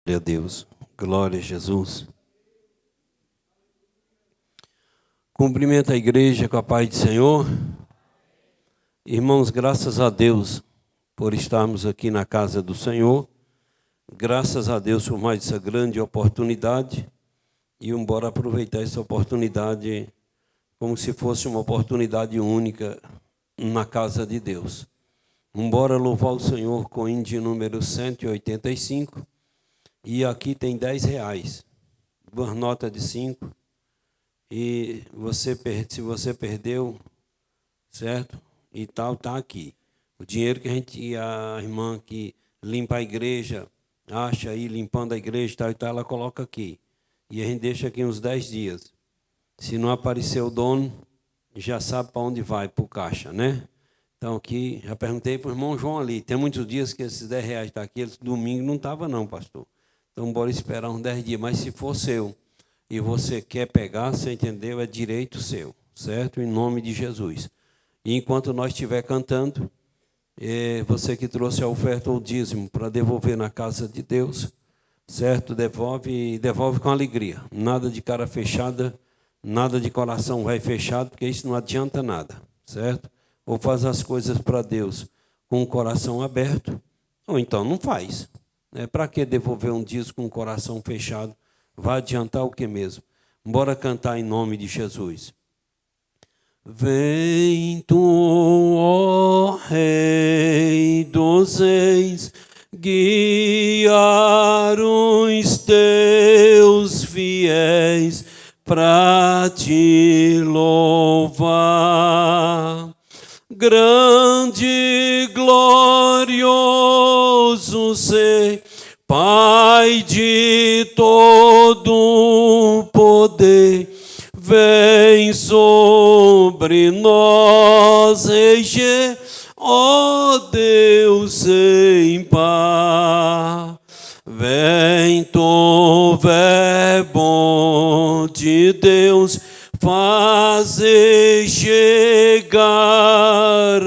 Glória a Deus, glória a Jesus. Cumprimento a igreja com a paz do Senhor. Irmãos, graças a Deus por estarmos aqui na casa do Senhor. Graças a Deus por mais essa grande oportunidade. E bora aproveitar essa oportunidade como se fosse uma oportunidade única na casa de Deus. Bora louvar o Senhor com o hino de número 185. E aqui tem R$10, duas notas de 5. E se você perdeu, certo? E tal, está aqui. O dinheiro que a irmã que limpa a igreja, acha aí limpando a igreja e tal, ela coloca aqui. E a gente deixa aqui uns 10 dias. Se não aparecer o dono, já sabe para onde vai, para o caixa, né? Então aqui, já perguntei para o irmão João ali. Tem muitos dias que esses R$10 estão aqui, domingo não estava não, pastor. Então, bora esperar uns 10 dias. Mas se for seu e você quer pegar, você entendeu? É direito seu, certo? Em nome de Jesus. E enquanto nós estiver cantando, você que trouxe a oferta ou o dízimo para devolver na casa de Deus, certo? Devolve com alegria. Nada de cara fechada, nada de coração vai fechado, porque isso não adianta nada, certo? Ou faz as coisas para Deus com o coração aberto, ou então não faz. Para que devolver um dízimo com o coração fechado? Vai adiantar o que mesmo? Bora cantar em nome de Jesus. Vem tu, ó Rei dos Reis, guiar os teus fiéis para te louvar. Grande, glorioso Ser, Pai de todo poder, vem sobre nós reger, ó Deus sem par. Vem tu, Verbo de Deus, fazer chegar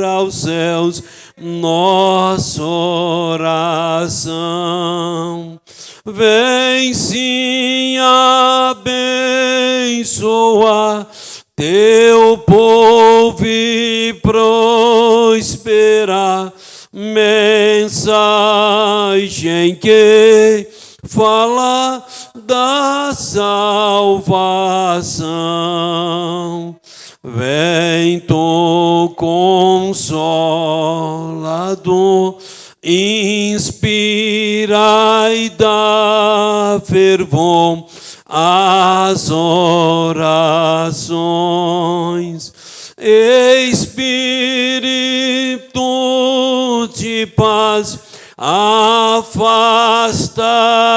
aos céus nossa oração. Vem sim abençoar teu povo e prosperar. Mensagem que fala da salvação. Vem tu, Consolador, inspira e dá fervor às orações. Espírito de paz, afasta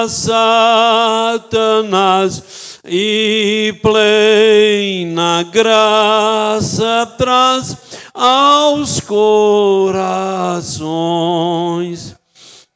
Satanás e plena graça traz aos corações.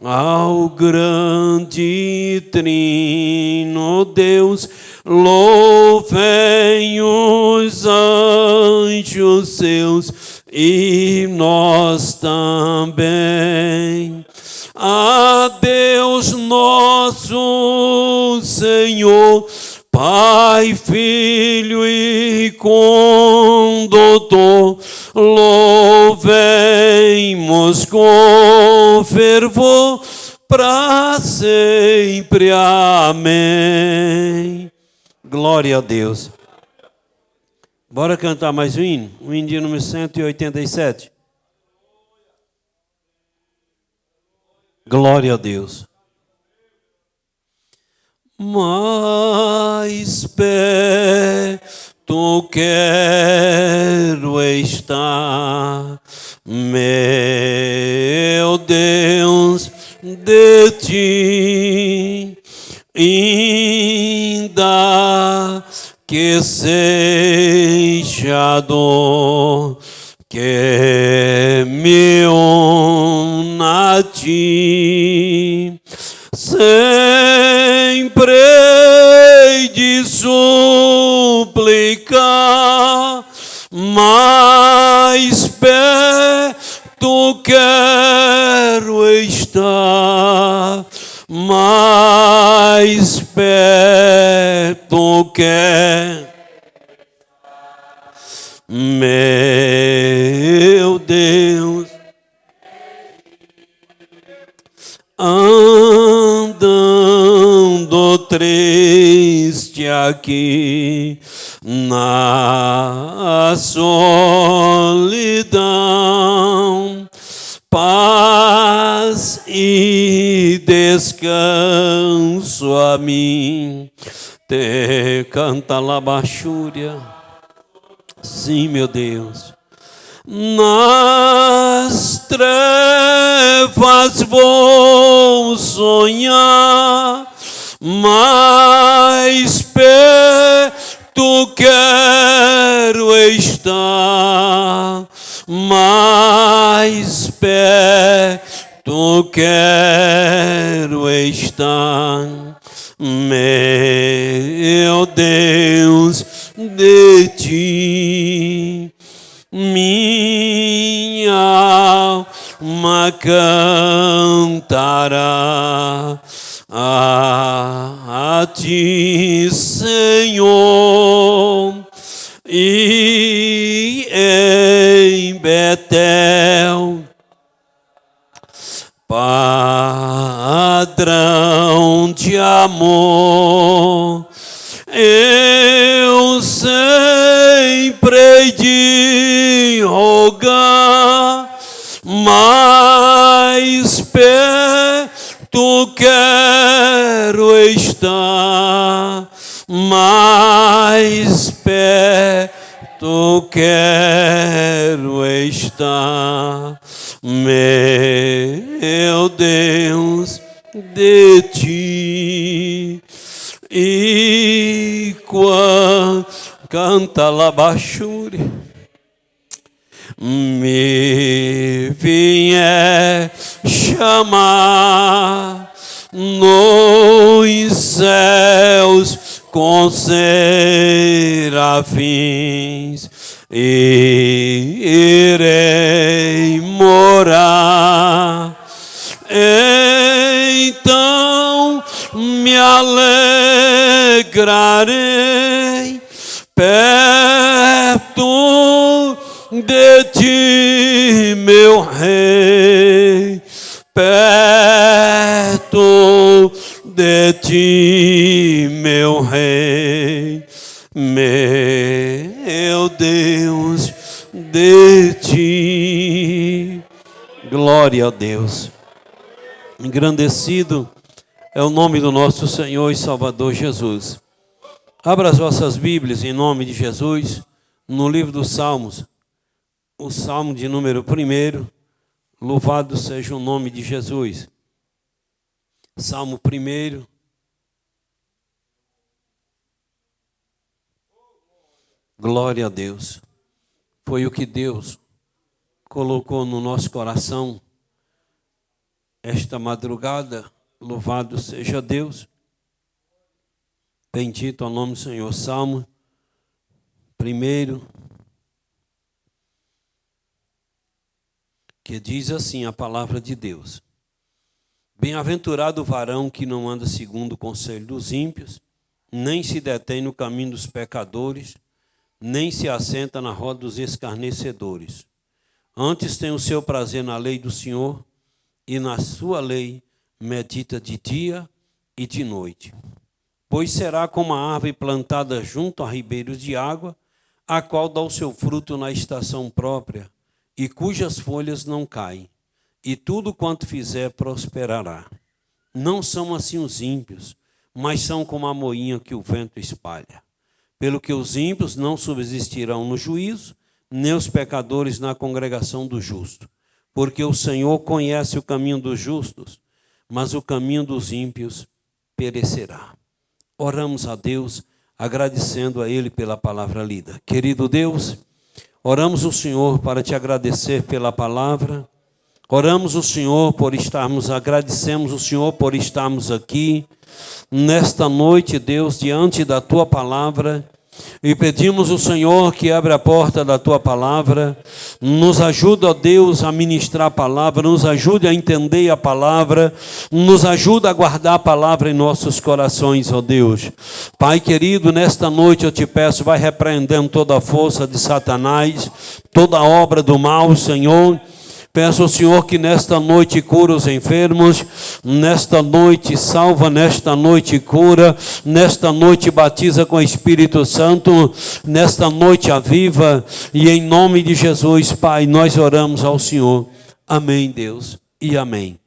Ao grande trino Deus, louvem os anjos seus e nós também. A Deus nosso Senhor, Pai, Filho e Condutor, louvemos com fervor para sempre. Amém. Glória a Deus. Bora cantar mais um hino? O hino de número 187. Glória a Deus. Mais perto quero estar, meu Deus, de ti, ainda que seja dor que me una a ti. Sempre hei de suplicar, mais perto quero estar, mais mais perto quer. Meu Deus, andando triste aqui na solidão, paz e descanso a mim te canta labachúria. Sim, meu Deus. Nas trevas vou sonhar, mais perto quero estar, mais perto quero estar, meu Deus, de ti. Minha alma cantará a ti, Senhor, e em Betel, padrão de amor, eu sempre hei de rogar, mais perto quero estar, mais perto quero estar, meu Deus, de ti. E quando canta labachúria, me vier chamar nos céus com serafins, e irei morar. Então me alegrarei perto de ti, meu rei, perto de ti, meu rei, meu Deus, de ti. Glória a Deus. Engrandecido é o nome do nosso Senhor e Salvador Jesus. Abra as vossas Bíblias em nome de Jesus, no livro dos Salmos, o Salmo de número 1, louvado seja o nome de Jesus. Salmo 1. Glória a Deus. Foi o que Deus colocou no nosso coração esta madrugada. Louvado seja Deus. Bendito é o nome do Senhor. Salmo 1, que diz assim a palavra de Deus: Bem-aventurado o varão que não anda segundo o conselho dos ímpios, nem se detém no caminho dos pecadores, nem se assenta na roda dos escarnecedores. Antes tem o seu prazer na lei do Senhor, e na sua lei medita de dia e de noite. Pois será como a árvore plantada junto a ribeiros de água, a qual dá o seu fruto na estação própria, e cujas folhas não caem, e tudo quanto fizer prosperará. Não são assim os ímpios, mas são como a moinha que o vento espalha. Pelo que os ímpios não subsistirão no juízo, nem os pecadores na congregação do justo. Porque o Senhor conhece o caminho dos justos, mas o caminho dos ímpios perecerá. Oramos a Deus, agradecendo a Ele pela palavra lida. Querido Deus, oramos o Senhor para te agradecer pela palavra. Oramos o Senhor agradecemos o Senhor por estarmos aqui nesta noite, Deus, diante da tua palavra, E pedimos ao Senhor que abra a porta da Tua palavra, nos ajude, ó Deus, a ministrar a palavra, nos ajude a entender a palavra, nos ajude a guardar a palavra em nossos corações, ó Deus. Pai querido, nesta noite eu te peço, vai repreendendo toda a força de Satanás, toda a obra do mal, Senhor. Peço ao Senhor que nesta noite cura os enfermos, nesta noite salva, nesta noite cura, nesta noite batiza com o Espírito Santo, nesta noite aviva, e em nome de Jesus, Pai, nós oramos ao Senhor. Amém, Deus, e amém.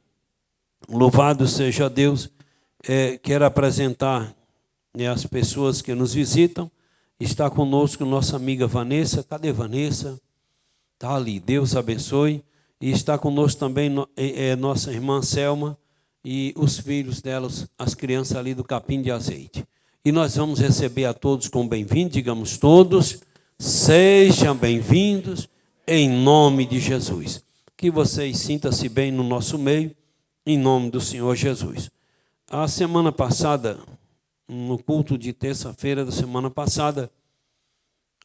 Louvado seja Deus. Quero apresentar as pessoas que nos visitam. Está conosco nossa amiga Vanessa. Cadê Vanessa? Está ali, Deus abençoe. E está conosco também nossa irmã Selma e os filhos delas, as crianças ali do Capim de Azeite. E nós vamos receber a todos com bem-vindo, digamos todos, sejam bem-vindos em nome de Jesus. Que vocês sintam-se bem no nosso meio, em nome do Senhor Jesus. A semana passada, no culto de terça-feira da semana passada,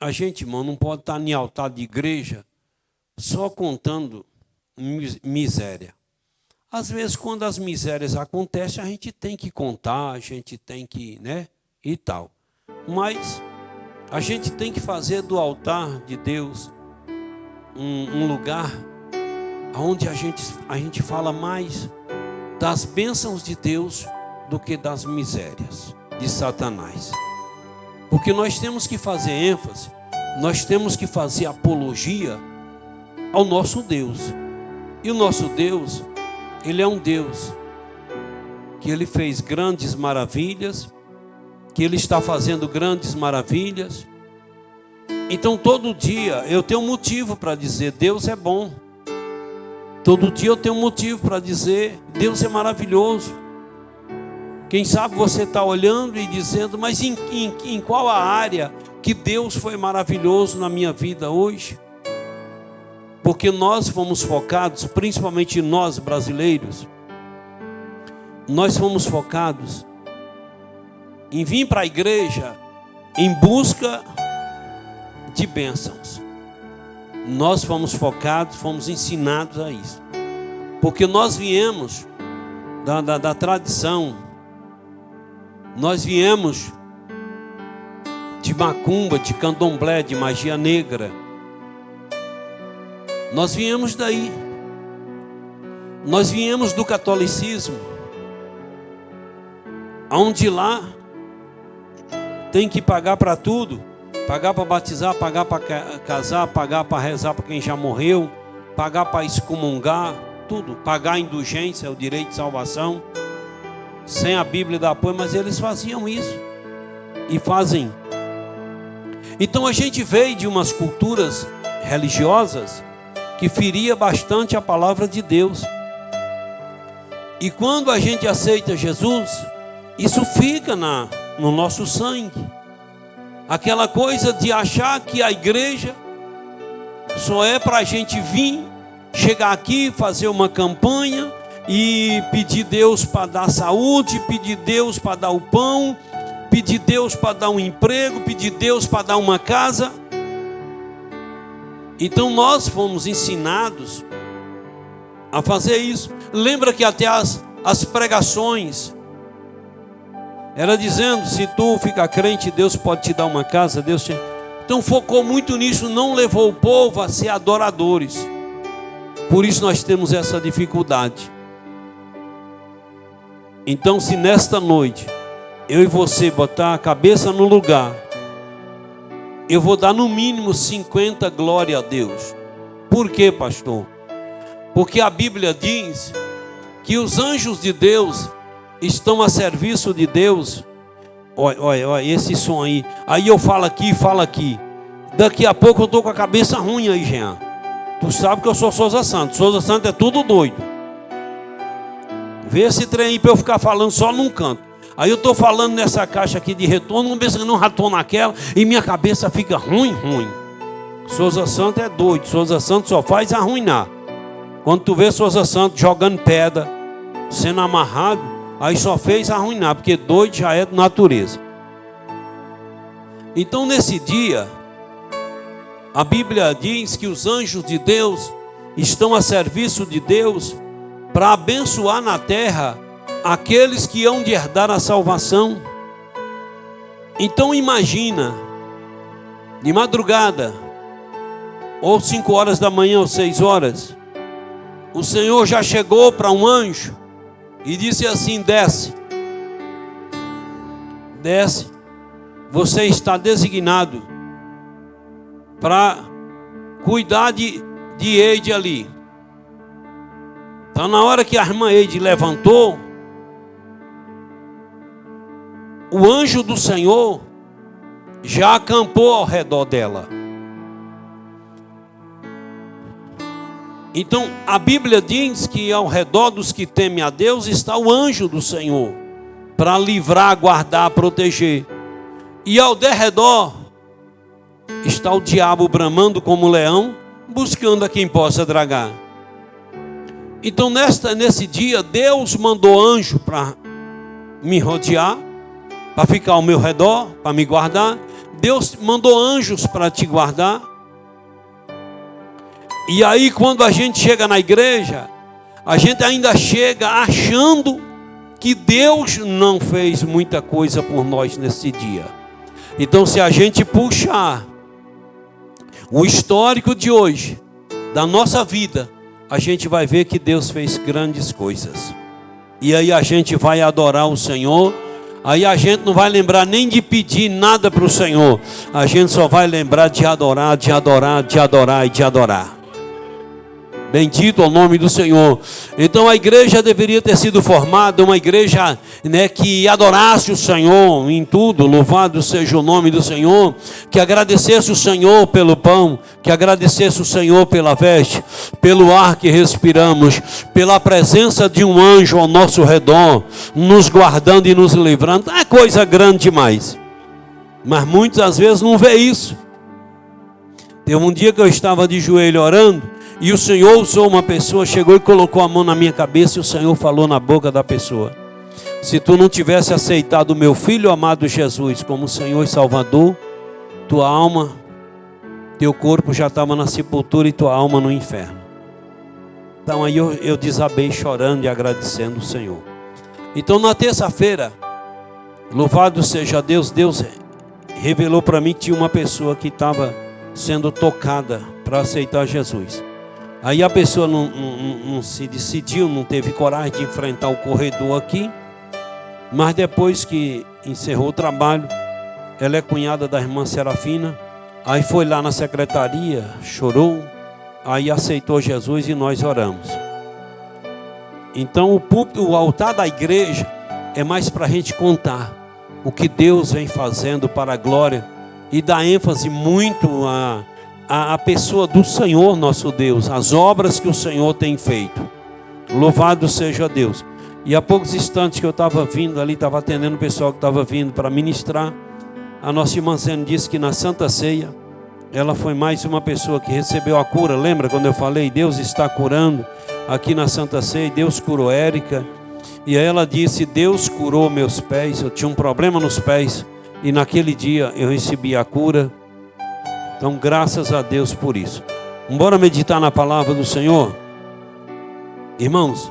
a gente, irmão, não pode estar em altar de igreja só contando miséria. Às vezes, quando as misérias acontecem, a gente tem que contar, a gente tem que, e tal. Mas a gente tem que fazer do altar de Deus um lugar onde a gente fala mais das bênçãos de Deus do que das misérias de Satanás. Porque nós temos que fazer ênfase, nós temos que fazer apologia ao nosso Deus. E o nosso Deus, Ele é um Deus que Ele fez grandes maravilhas, que Ele está fazendo grandes maravilhas. Então todo dia eu tenho motivo para dizer, Deus é bom. Todo dia eu tenho motivo para dizer, Deus é maravilhoso. Quem sabe você está olhando e dizendo, mas em qual a área que Deus foi maravilhoso na minha vida hoje? Porque nós fomos focados, principalmente nós brasileiros, nós fomos focados em vir para a igreja em busca de bênçãos. Nós fomos focados, fomos ensinados a isso. Porque nós viemos da tradição, nós viemos de macumba, de candomblé, de magia negra. Nós viemos daí. Nós viemos do catolicismo, onde lá tem que pagar para tudo, pagar para batizar, pagar para casar, pagar para rezar para quem já morreu, pagar para excomungar, tudo, pagar a indulgência, o direito de salvação, sem a Bíblia dar apoio, mas eles faziam isso e fazem. Então a gente veio de umas culturas religiosas que feria bastante a palavra de Deus. E quando a gente aceita Jesus, isso fica no nosso sangue. Aquela coisa de achar que a igreja só é para a gente vir, chegar aqui, fazer uma campanha e pedir Deus para dar saúde, pedir Deus para dar o pão, pedir Deus para dar um emprego, pedir Deus para dar uma casa. Então nós fomos ensinados a fazer isso. Lembra que até as pregações era dizendo, se tu ficar crente, Deus pode te dar uma casa, Deus te... Então focou muito nisso, não levou o povo a ser adoradores. Por isso nós temos essa dificuldade. Então, se nesta noite eu e você botar a cabeça no lugar, eu vou dar no mínimo 50 glória a Deus. Por quê, pastor? Porque a Bíblia diz que os anjos de Deus estão a serviço de Deus. Olha, esse som aí. Aí eu falo aqui. Daqui a pouco eu estou com a cabeça ruim aí, Jean. Tu sabe que eu sou Souza Santos. Souza Santos é tudo doido. Vê esse trem aí para eu ficar falando só num canto. Aí eu estou falando nessa caixa aqui de retorno, não ratou naquela, e minha cabeça fica ruim. Souza Santos é doido, Souza Santos só faz arruinar. Quando tu vê Souza Santos jogando pedra, sendo amarrado, aí só fez arruinar, porque doido já é de natureza. Então, nesse dia, a Bíblia diz que os anjos de Deus estão a serviço de Deus para abençoar na terra aqueles que hão de herdar a salvação. Então imagina, de madrugada, ou 5 horas da manhã, ou 6 horas, o Senhor já chegou para um anjo e disse assim: desce, você está designado para cuidar de Eide ali. Então, na hora que a irmã Eide levantou, o anjo do Senhor já acampou ao redor dela. Então, a Bíblia diz que ao redor dos que temem a Deus está o anjo do Senhor, para livrar, guardar, proteger. E ao derredor está o diabo bramando como leão, buscando a quem possa dragar. Então, nesse dia, Deus mandou anjo para me rodear, para ficar ao meu redor, para me guardar. Deus mandou anjos para te guardar. E aí, quando a gente chega na igreja, a gente ainda chega achando que Deus não fez muita coisa por nós nesse dia. Então, se a gente puxar o histórico de hoje, da nossa vida, a gente vai ver que Deus fez grandes coisas. E aí a gente vai adorar o Senhor. Aí a gente não vai lembrar nem de pedir nada para o Senhor. A gente só vai lembrar de adorar, de adorar, de adorar e de adorar. Bendito é o nome do Senhor. Então a igreja deveria ter sido formada, uma igreja, que adorasse o Senhor em tudo. Louvado seja o nome do Senhor. Que agradecesse o Senhor pelo pão, que agradecesse o Senhor pela veste, pelo ar que respiramos, pela presença de um anjo ao nosso redor, nos guardando e nos livrando. É coisa grande demais. Mas muitas vezes não vê isso. Teve um dia que eu estava de joelho orando, e o Senhor usou uma pessoa, chegou e colocou a mão na minha cabeça, e o Senhor falou na boca da pessoa: se tu não tivesse aceitado o meu filho amado Jesus como Senhor e Salvador, tua alma, teu corpo já estava na sepultura e tua alma no inferno. Então aí eu desabei chorando e agradecendo o Senhor. Então na terça-feira, louvado seja Deus, Deus revelou para mim que tinha uma pessoa que estava sendo tocada para aceitar Jesus. Aí a pessoa não se decidiu, não teve coragem de enfrentar o corredor aqui. Mas depois que encerrou o trabalho, ela é cunhada da irmã Serafina. Aí foi lá na secretaria, chorou, aí aceitou Jesus e nós oramos. Então o púlpito, o altar da igreja é mais para a gente contar o que Deus vem fazendo para a glória e dar ênfase muito a pessoa do Senhor nosso Deus, as obras que o Senhor tem feito. Louvado seja Deus. E há poucos instantes que eu estava vindo ali, estava atendendo o pessoal que estava vindo para ministrar, a nossa irmã Zene disse que na Santa Ceia ela foi mais uma pessoa que recebeu a cura. Lembra quando eu falei, Deus está curando aqui na Santa Ceia? Deus curou Érica. E aí ela disse, Deus curou meus pés, eu tinha um problema nos pés, e naquele dia eu recebi a cura. Então, graças a Deus por isso. Bora meditar na palavra do Senhor? Irmãos,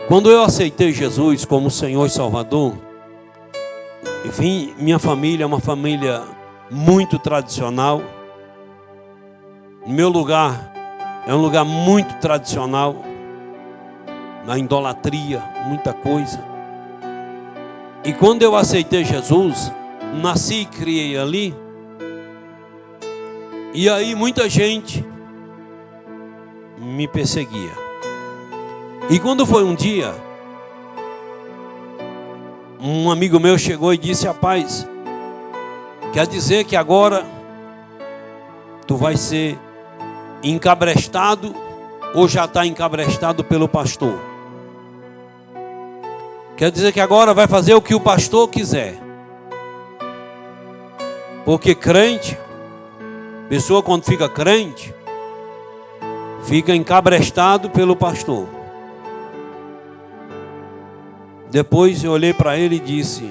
quando eu aceitei Jesus como Senhor e Salvador, enfim, minha família é uma família muito tradicional. O meu lugar é um lugar muito tradicional, na idolatria, muita coisa. E quando eu aceitei Jesus, nasci e criei ali. E aí muita gente me perseguia. E quando foi um dia, um amigo meu chegou e disse, rapaz, quer dizer que agora tu vai ser encabrestado ou já está encabrestado pelo pastor? Quer dizer que agora vai fazer o que o pastor quiser? Porque crente, pessoa quando fica crente, fica encabrestado pelo pastor. Depois eu olhei para ele e disse,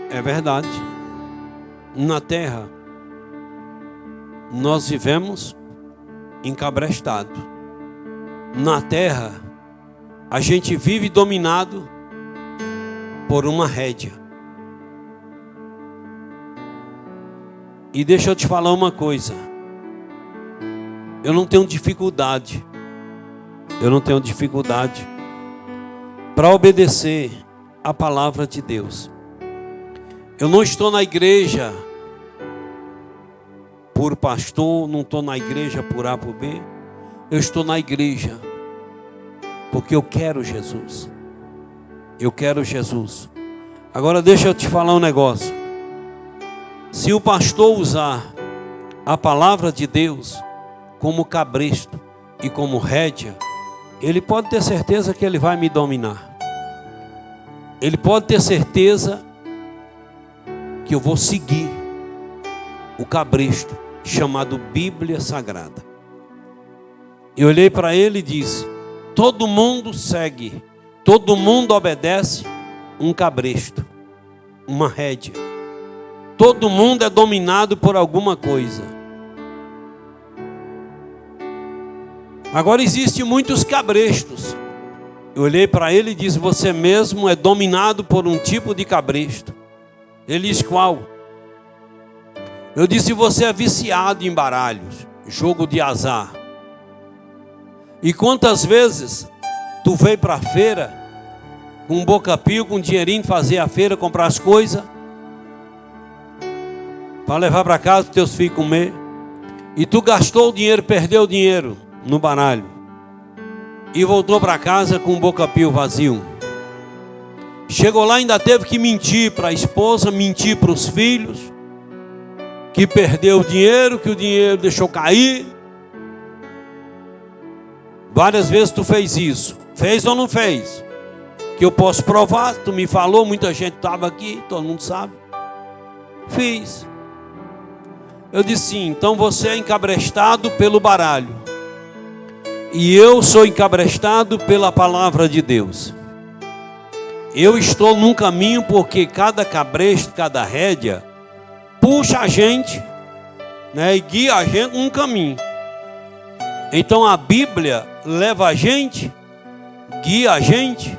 é verdade. Na terra, nós vivemos encabrestado. Na terra, a gente vive dominado por uma rédea. E deixa eu te falar uma coisa. Eu não tenho dificuldade para obedecer a palavra de Deus. Eu não estou na igreja por pastor, não estou na igreja por A por B. Eu estou na igreja porque eu quero Jesus. Eu quero Jesus. Agora deixa eu te falar um negócio. Se o pastor usar a palavra de Deus como cabresto e como rédea, ele pode ter certeza que ele vai me dominar. Ele pode ter certeza que eu vou seguir o cabresto chamado Bíblia Sagrada. Eu olhei para ele e disse: todo mundo segue, todo mundo obedece um cabresto, uma rédea. Todo mundo é dominado por alguma coisa. Agora existem muitos cabrestos. Eu olhei para ele e disse: você mesmo é dominado por um tipo de cabresto. Ele disse: qual? Eu disse: você é viciado em baralhos, jogo de azar. E quantas vezes tu veio para a feira com um boca-pio, com um dinheirinho, fazer a feira, comprar as coisas para levar para casa para teus filhos comer, e tu gastou o dinheiro, perdeu o dinheiro no baralho e voltou para casa com um boca-pio vazio. Chegou lá, ainda teve que mentir para a esposa, mentir para os filhos que perdeu o dinheiro, que o dinheiro deixou cair. Várias vezes tu fez isso. Fez ou não fez? Que eu posso provar. Tu me falou, muita gente estava aqui, todo mundo sabe. Fiz. Eu disse: sim, então você é encabrestado pelo baralho. E eu sou encabrestado pela palavra de Deus. Eu estou num caminho porque cada cabresto, cada rédea, puxa a gente, né, e guia a gente num caminho. Então a Bíblia leva a gente, guia a gente,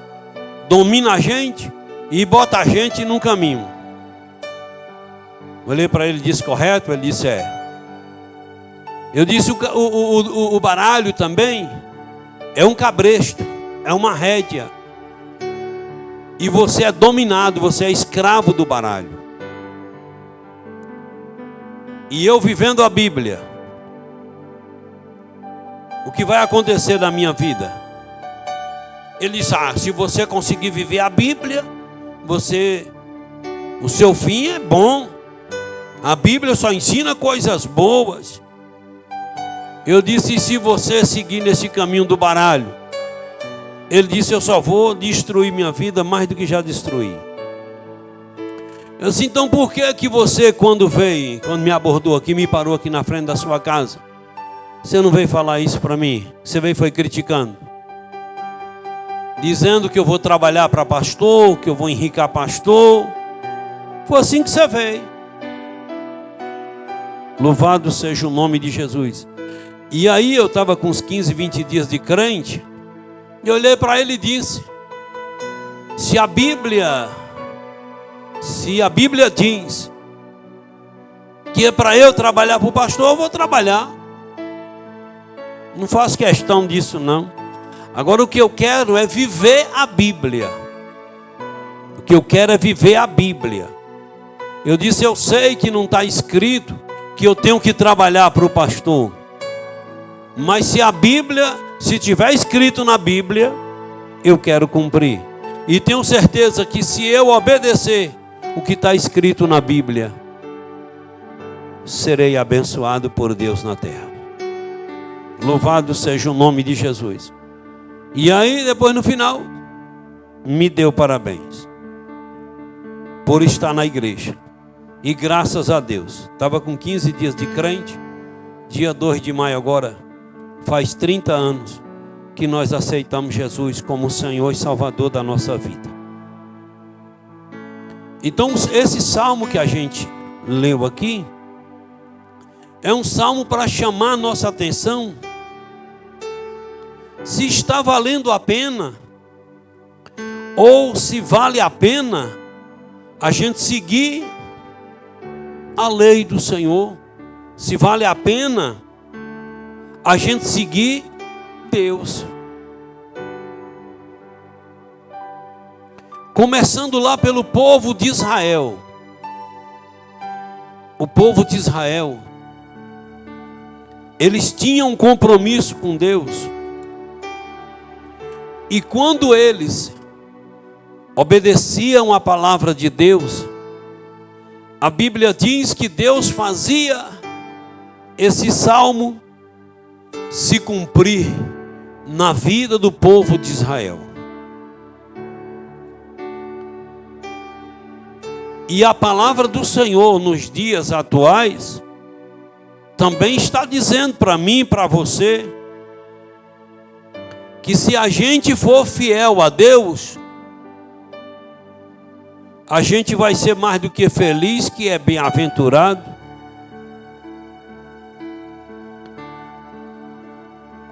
domina a gente e bota a gente num caminho. Olhei para ele e disse: correto? Ele disse: é. Eu disse: o baralho também é um cabresto, é uma rédea. E você é dominado, você é escravo do baralho. E eu vivendo a Bíblia, o que vai acontecer na minha vida? Ele disse: se você conseguir viver a Bíblia, o seu fim é bom. A Bíblia só ensina coisas boas. Eu disse: e se você seguir nesse caminho do baralho? Ele disse: eu só vou destruir minha vida mais do que já destruí. Eu disse: então por que você, quando me abordou aqui, me parou aqui na frente da sua casa, você não veio falar isso para mim? Você veio foi criticando, dizendo que eu vou trabalhar para pastor, que eu vou enriquecer pastor. Foi assim que você veio. Louvado seja o nome de Jesus. E aí eu estava com uns 15, 20 dias de crente. E olhei para ele e disse: se a Bíblia diz que é para eu trabalhar para o pastor, eu vou trabalhar. Não faço questão disso não. Agora o que eu quero é viver a Bíblia. O que eu quero é viver a Bíblia. Eu disse: eu sei que não está escrito que eu tenho que trabalhar para o pastor. Mas se tiver escrito na Bíblia, eu quero cumprir. E tenho certeza que se eu obedecer o que está escrito na Bíblia, serei abençoado por Deus na terra. Louvado seja o nome de Jesus. E aí depois no final, me deu parabéns por estar na igreja. E graças a Deus, estava com 15 dias de crente. Dia 2 de maio agora, faz 30 anos que nós aceitamos Jesus como Senhor e Salvador da nossa vida. Então esse salmo que a gente leu aqui, é um salmo para chamar a nossa atenção se está valendo a pena, ou se vale a pena a gente seguir a lei do Senhor, se vale a pena a gente seguir Deus. Começando lá pelo povo de Israel. O povo de Israel, eles tinham um compromisso com Deus. E quando eles obedeciam a palavra de Deus, a Bíblia diz que Deus fazia esse salmo se cumprir na vida do povo de Israel. E a palavra do Senhor nos dias atuais também está dizendo para mim e para você que se a gente for fiel a Deus, a gente vai ser mais do que feliz, que é bem-aventurado.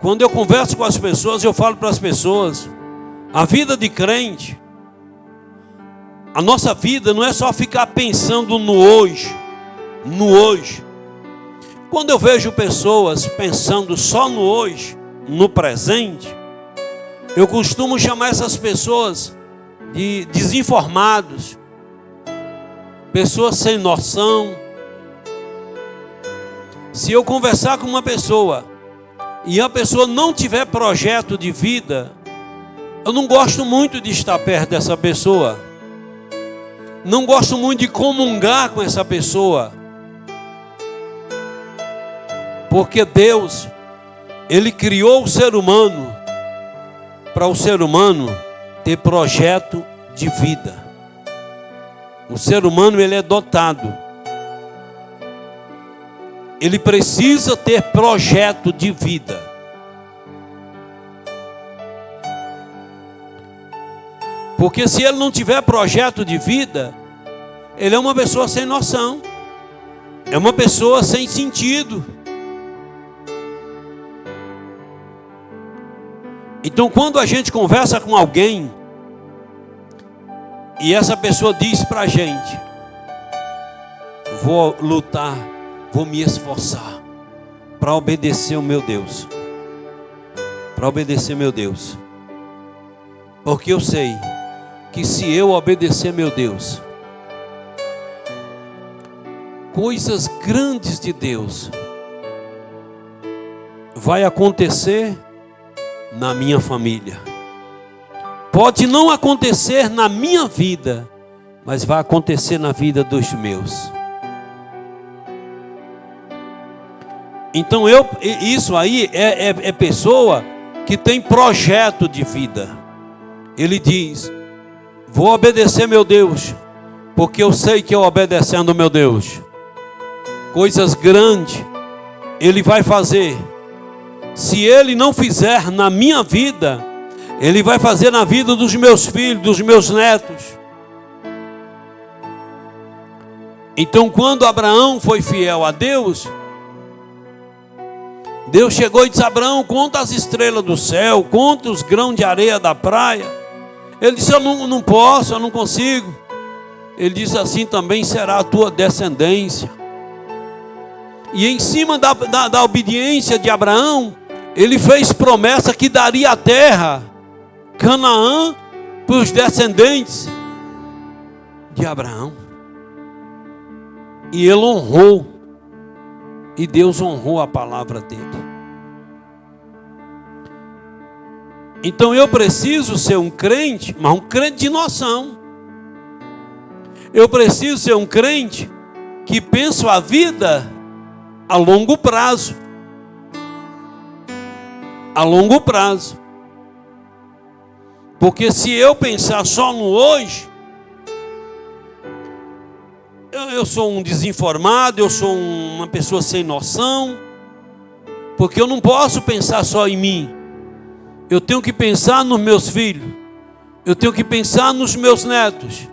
Quando eu converso com as pessoas, eu falo para as pessoas, a vida de crente, a nossa vida não é só ficar pensando no hoje, no hoje. Quando eu vejo pessoas pensando só no hoje, no presente, eu costumo chamar essas pessoas de desinformados, pessoas sem noção. Se eu conversar com uma pessoa e a pessoa não tiver projeto de vida, eu não gosto muito de estar perto dessa pessoa. Não gosto muito de comungar com essa pessoa. Porque Deus, Ele criou o ser humano para o ser humano ter projeto de vida. O ser humano, ele é dotado. Ele precisa ter projeto de vida. Porque se ele não tiver projeto de vida, ele é uma pessoa sem noção. É uma pessoa sem sentido. Então, quando a gente conversa com alguém e essa pessoa diz para a gente: vou lutar, vou me esforçar para obedecer o meu Deus, para obedecer meu Deus, porque eu sei que se eu obedecer meu Deus, coisas grandes de Deus vai acontecer na minha família. Pode não acontecer na minha vida, mas vai acontecer na vida dos meus. Então isso aí é pessoa que tem projeto de vida. Ele diz: vou obedecer meu Deus, porque eu sei que eu obedecendo meu Deus, coisas grandes Ele vai fazer. Se Ele não fizer na minha vida, Ele vai fazer na vida dos meus filhos, dos meus netos. Então, quando Abraão foi fiel a Deus, Deus chegou e disse: Abraão, conta as estrelas do céu, conta os grãos de areia da praia. Ele disse: eu não posso, eu não consigo. Ele disse: assim também será a tua descendência. E em cima da obediência de Abraão, ele fez promessa que daria a terra, Canaã, para os descendentes de Abraão. E ele honrou. E Deus honrou a palavra dele. Então eu preciso ser um crente, mas um crente de noção. Eu preciso ser um crente que pensa a vida a longo prazo. A longo prazo. Porque se eu pensar só no hoje, eu sou um desinformado, eu sou uma pessoa sem noção, porque eu não posso pensar só em mim. Eu tenho que pensar nos meus filhos, eu tenho que pensar nos meus netos.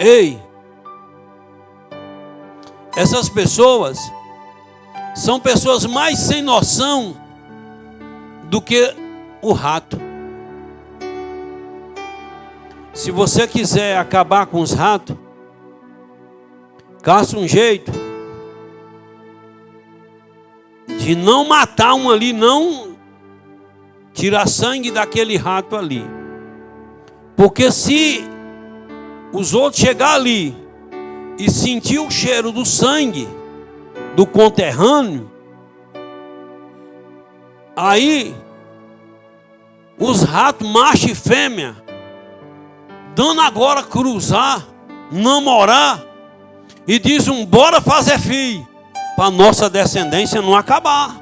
Ei, essas pessoas são pessoas mais sem noção do que o rato. Se você quiser acabar com os ratos, caça um jeito de não matar um ali, não tirar sangue daquele rato ali. Porque se os outros chegar ali e sentir o cheiro do sangue do conterrâneo, aí os ratos macho e fêmea, dando agora cruzar, namorar, e diz bora fazer filho, para nossa descendência não acabar.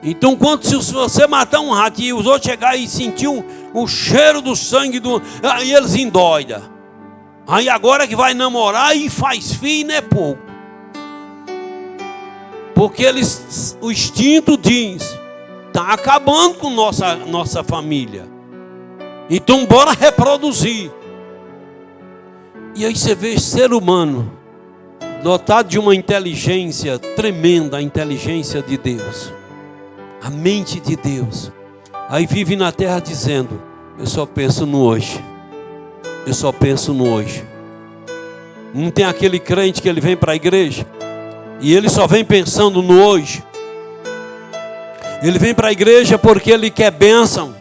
Então, se você matar um rato e os outros chegarem e sentir o cheiro do sangue, aí eles endoidam. Aí agora que vai namorar e faz filho, não é pouco. Porque o instinto diz, está acabando com nossa família. Então bora reproduzir. E aí você vê ser humano dotado de uma inteligência tremenda, a inteligência de Deus, a mente de Deus. Aí vive na terra dizendo, eu só penso no hoje. Eu só penso no hoje. Não tem aquele crente que ele vem para a igreja e ele só vem pensando no hoje. Ele vem para a igreja porque ele quer bênção.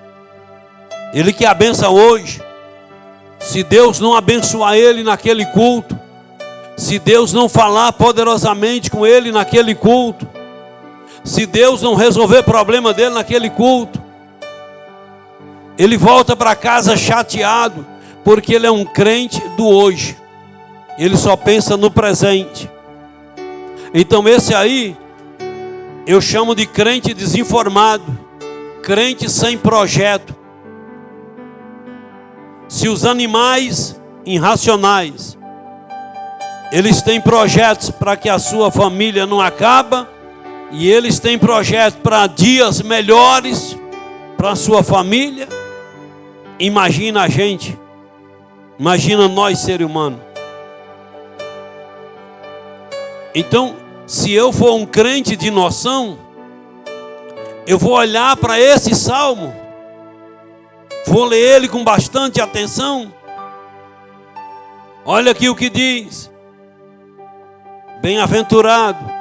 Ele quer a bênção hoje. Se Deus não abençoar ele naquele culto, se Deus não falar poderosamente com ele naquele culto, se Deus não resolver o problema dele naquele culto, ele volta para casa chateado, porque ele é um crente do hoje. Ele só pensa no presente. Então esse aí eu chamo de crente desinformado, crente sem projeto. Se os animais irracionais, eles têm projetos para que a sua família não acabe, e eles têm projetos para dias melhores para a sua família, imagina a gente, imagina nós, ser humano. Então, se eu for um crente de noção, eu vou olhar para esse salmo, vou ler ele com bastante atenção. Olha aqui o que diz: bem-aventurado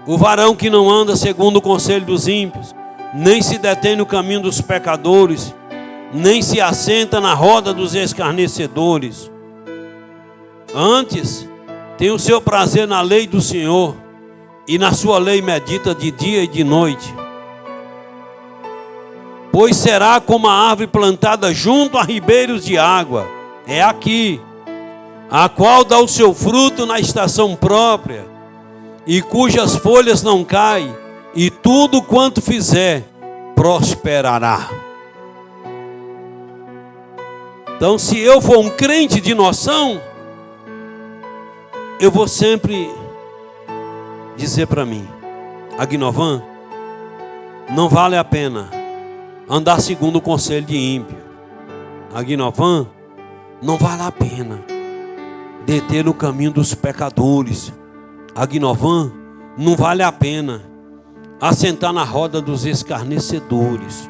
o varão que não anda segundo o conselho dos ímpios, nem se detém no caminho dos pecadores, nem se assenta na roda dos escarnecedores. Antes, tem o seu prazer na lei do Senhor, e na sua lei medita de dia e de noite. Pois será como a árvore plantada junto a ribeiros de água, é aqui, a qual dá o seu fruto na estação própria, e cujas folhas não caem, e tudo quanto fizer prosperará. Então, se eu for um crente de noção, eu vou sempre dizer para mim, Agnovan, não vale a pena andar segundo o conselho de ímpio. Agnovan, não vale a pena deter no caminho dos pecadores. Agnovan, não vale a pena assentar na roda dos escarnecedores.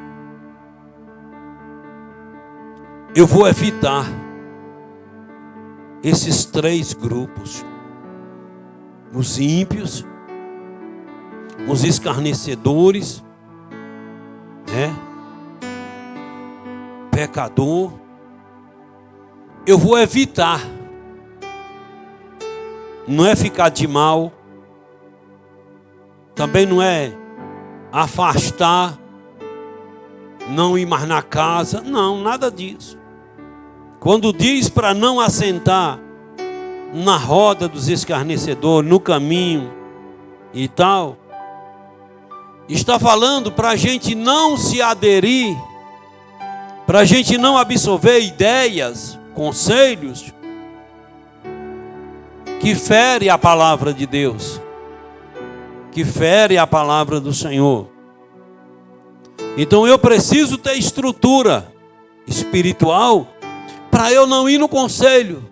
Eu vou evitar esses três grupos: os ímpios, os escarnecedores, pecador. Eu vou evitar. Não é ficar de mal, também não é afastar, não ir mais na casa, não, nada disso. Quando diz para não assentar na roda dos escarnecedores, no caminho e tal, está falando para a gente não se aderir, para a gente não absorver ideias, conselhos que fere a palavra de Deus, que fere a palavra do Senhor. Então eu preciso ter estrutura espiritual para eu não ir no conselho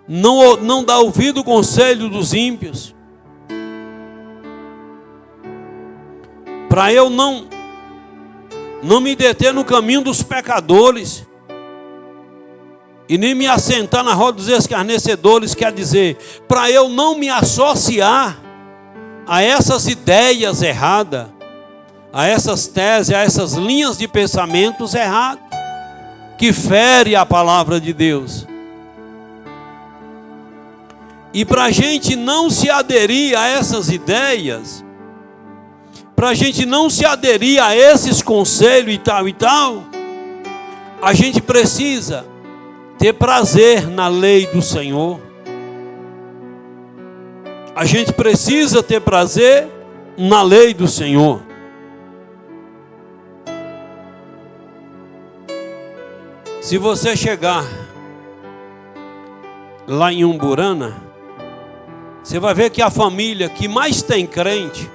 não dá ouvido ao conselho dos ímpios, para eu não me deter no caminho dos pecadores, e nem me assentar na roda dos escarnecedores, quer dizer, para eu não me associar a essas ideias erradas, a essas teses, a essas linhas de pensamentos errados, que fere a palavra de Deus. E para a gente não se aderir a essas ideias, para a gente não se aderir a esses conselhos e tal, a gente precisa ter prazer na lei do Senhor. A gente precisa ter prazer na lei do Senhor. Se você chegar lá em Umburana, você vai ver que a família que mais tem crente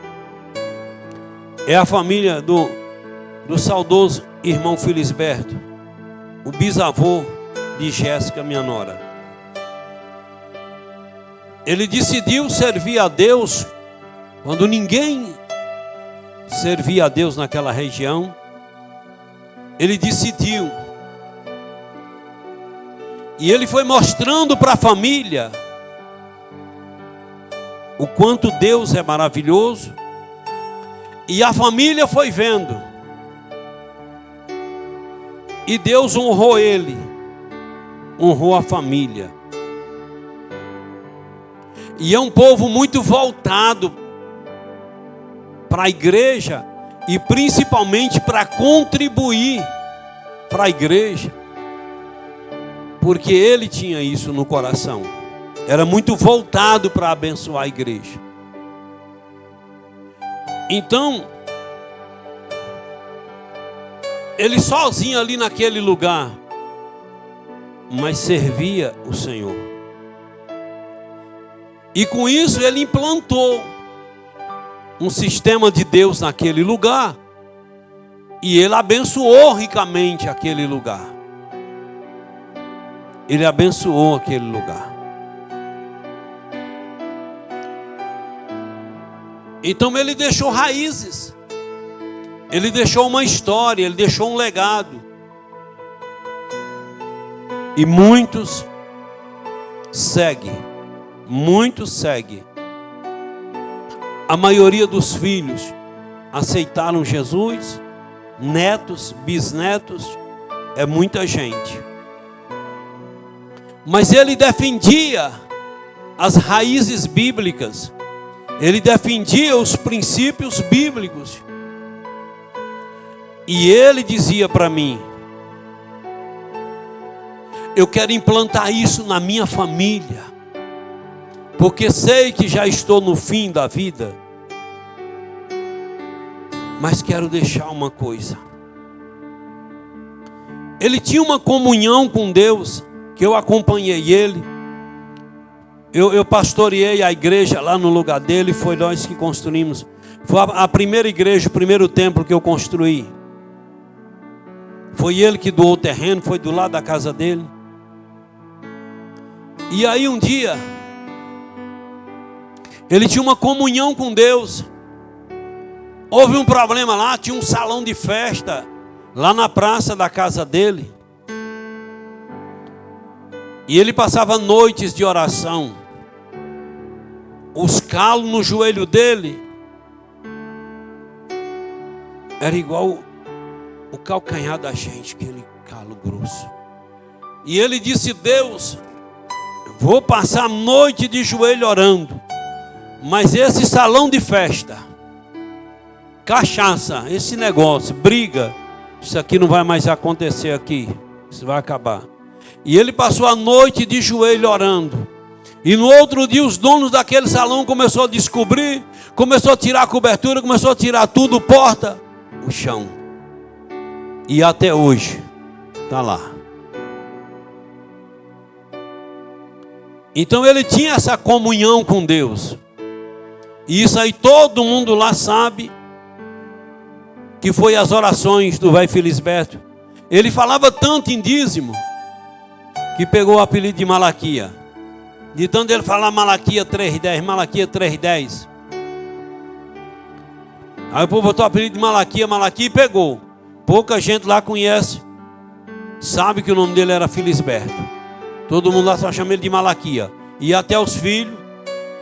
é a família do saudoso irmão Felisberto, o bisavô de Jéssica, minha nora. Ele decidiu servir a Deus quando ninguém servia a Deus naquela região. Ele decidiu. E ele foi mostrando para a família o quanto Deus é maravilhoso. E a família foi vendo. E Deus honrou ele, honrou a família. E é um povo muito voltado para a igreja e principalmente para contribuir para a igreja, porque ele tinha isso no coração. Era muito voltado para abençoar a igreja. Então, ele sozinho ali naquele lugar, mas servia o Senhor. E com isso ele implantou um sistema de Deus naquele lugar. E ele abençoou ricamente aquele lugar. Ele abençoou aquele lugar. Então ele deixou raízes. Ele deixou uma história, ele deixou um legado. E muitos seguem. Muitos seguem. A maioria dos filhos aceitaram Jesus. Netos, bisnetos, é muita gente. Mas ele defendia as raízes bíblicas. Ele defendia os princípios bíblicos. E ele dizia para mim: eu quero implantar isso na minha família, porque sei que já estou no fim da vida, mas quero deixar uma coisa. Ele tinha uma comunhão com Deus, que eu acompanhei ele. Eu pastoreei a igreja lá no lugar dele, foi nós que construímos. Foi a primeira igreja, o primeiro templo que eu construí. Foi ele que doou o terreno, foi do lado da casa dele. E aí um dia, ele tinha uma comunhão com Deus. Houve um problema lá, tinha um salão de festa lá na praça da casa dele. E ele passava noites de oração. Os calos no joelho dele era igual o calcanhar da gente, aquele calo grosso. E ele disse: Deus, vou passar a noite de joelho orando, mas esse salão de festa, cachaça, esse negócio, briga, isso aqui não vai mais acontecer aqui, isso vai acabar. E ele passou a noite de joelho orando. E no outro dia os donos daquele salão começaram a descobrir, começou a tirar a cobertura, começou a tirar tudo, porta, o chão. E até hoje está lá. Então ele tinha essa comunhão com Deus. E isso aí todo mundo lá sabe, que foi as orações do velho Felisberto. Ele falava tanto em dízimo, que pegou o apelido de Malaquia. De tanto ele falar Malaquias 3:10, Malaquias 3:10. Aí o povo botou o apelido de Malaquias, Malaquias, e pegou. Pouca gente lá conhece, sabe que o nome dele era Felisberto. Todo mundo lá só chama ele de Malaquias. E até os filhos,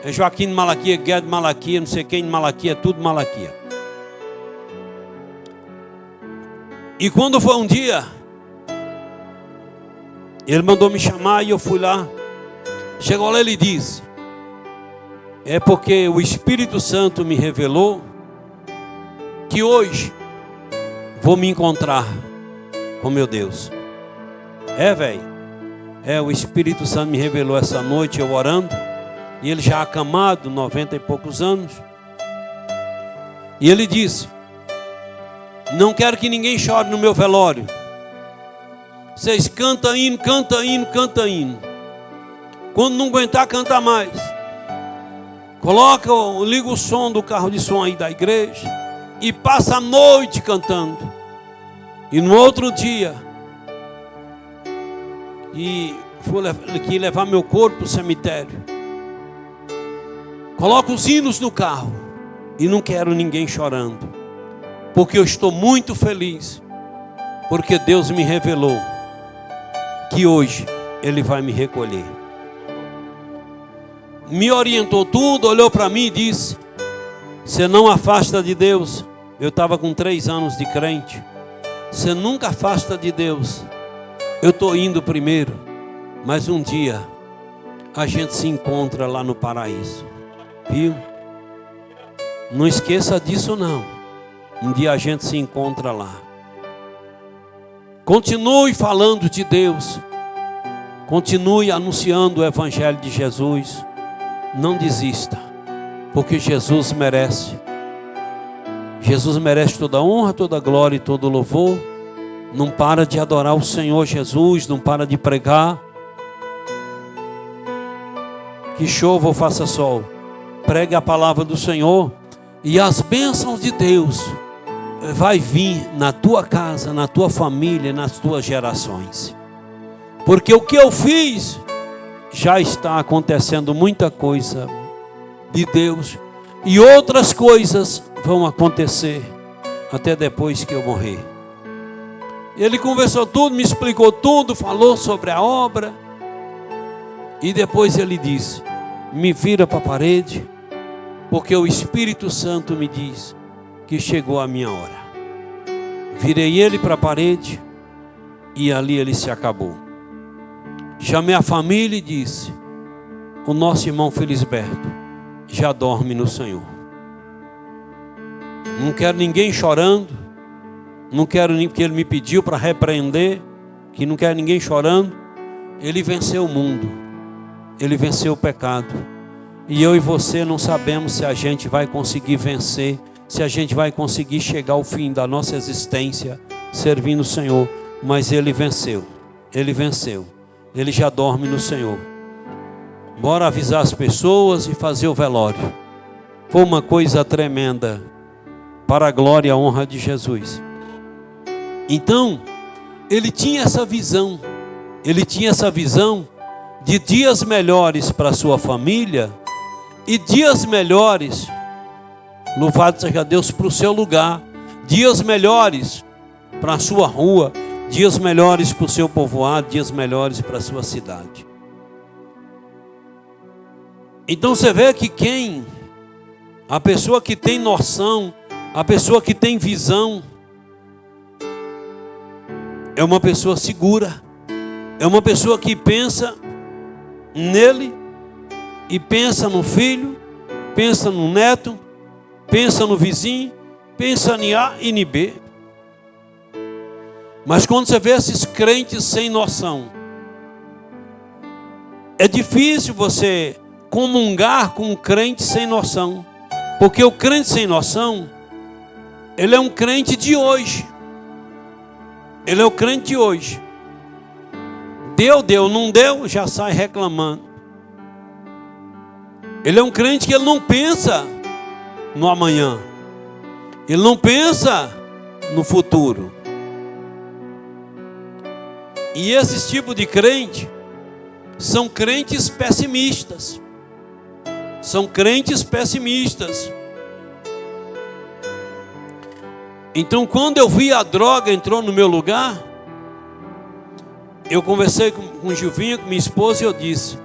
é Joaquim de Malaquias, Guedes de Malaquias, não sei quem de Malaquias, tudo Malaquias. E quando foi um dia, ele mandou me chamar e eu fui lá. Chegou lá e ele disse: é porque o Espírito Santo me revelou que hoje vou me encontrar com meu Deus. Velho. O Espírito Santo me revelou essa noite, eu orando. E ele já acamado, 90 e poucos anos. E ele disse: não quero que ninguém chore no meu velório. Vocês canta hino, canta hino, canta hino. Quando não aguentar, canta mais. Liga o som do carro de som aí da igreja e passa a noite cantando. E no outro dia, que levar meu corpo para o cemitério, coloca os hinos no carro. E não quero ninguém chorando, porque eu estou muito feliz, porque Deus me revelou que hoje Ele vai me recolher. Me orientou tudo, olhou para mim e disse: você não afasta de Deus. Eu estava com 3 anos de crente. Você nunca afasta de Deus. Eu estou indo primeiro, mas um dia a gente se encontra lá no paraíso. Viu? Não esqueça disso não. Um dia a gente se encontra lá. Continue falando de Deus. Continue anunciando o Evangelho de Jesus. Não desista, porque Jesus merece. Jesus merece toda a honra, toda a glória e todo o louvor. Não para de adorar o Senhor Jesus, não para de pregar. Que chova ou faça sol, pregue a palavra do Senhor, e as bênçãos de Deus vai vir na tua casa, na tua família, nas tuas gerações. Porque o que eu fiz, já está acontecendo muita coisa de Deus, e outras coisas vão acontecer até depois que eu morrer. Ele conversou tudo, me explicou tudo, falou sobre a obra, e depois ele disse: me vira para a parede, porque o Espírito Santo me diz que chegou a minha hora. Virei ele para a parede, e ali ele se acabou. Chamei a família e disse: o nosso irmão Felisberto já dorme no Senhor. Não quero ninguém chorando. Não quero nem, porque ele me pediu para repreender, que não quero ninguém chorando. Ele venceu o mundo. Ele venceu o pecado. E eu e você não sabemos se a gente vai conseguir vencer, se a gente vai conseguir chegar ao fim da nossa existência servindo o Senhor. Mas ele venceu. Ele venceu. Ele já dorme no Senhor. Bora avisar as pessoas e fazer o velório. Foi uma coisa tremenda, para a glória e a honra de Jesus. Então, ele tinha essa visão. Ele tinha essa visão de dias melhores para a sua família e dias melhores, louvado seja Deus, para o seu lugar. Dias melhores para a sua rua, dias melhores para o seu povoado, dias melhores para a sua cidade. Então você vê que a pessoa que tem noção, a pessoa que tem visão, é uma pessoa segura, é uma pessoa que pensa nele, e pensa no filho, pensa no neto, pensa no vizinho, pensa em A e em B. Mas quando você vê esses crentes sem noção, é difícil você comungar com um crente sem noção. Porque o crente sem noção, ele é um crente de hoje. Ele é o crente de hoje. Deu, não deu, já sai reclamando. Ele é um crente que ele não pensa no amanhã. Ele não pensa no futuro. E esse tipo de crente são crentes pessimistas. São crentes pessimistas. Então, quando eu vi a droga entrou no meu lugar, eu conversei com o Gilvinho, com minha esposa, e eu disse: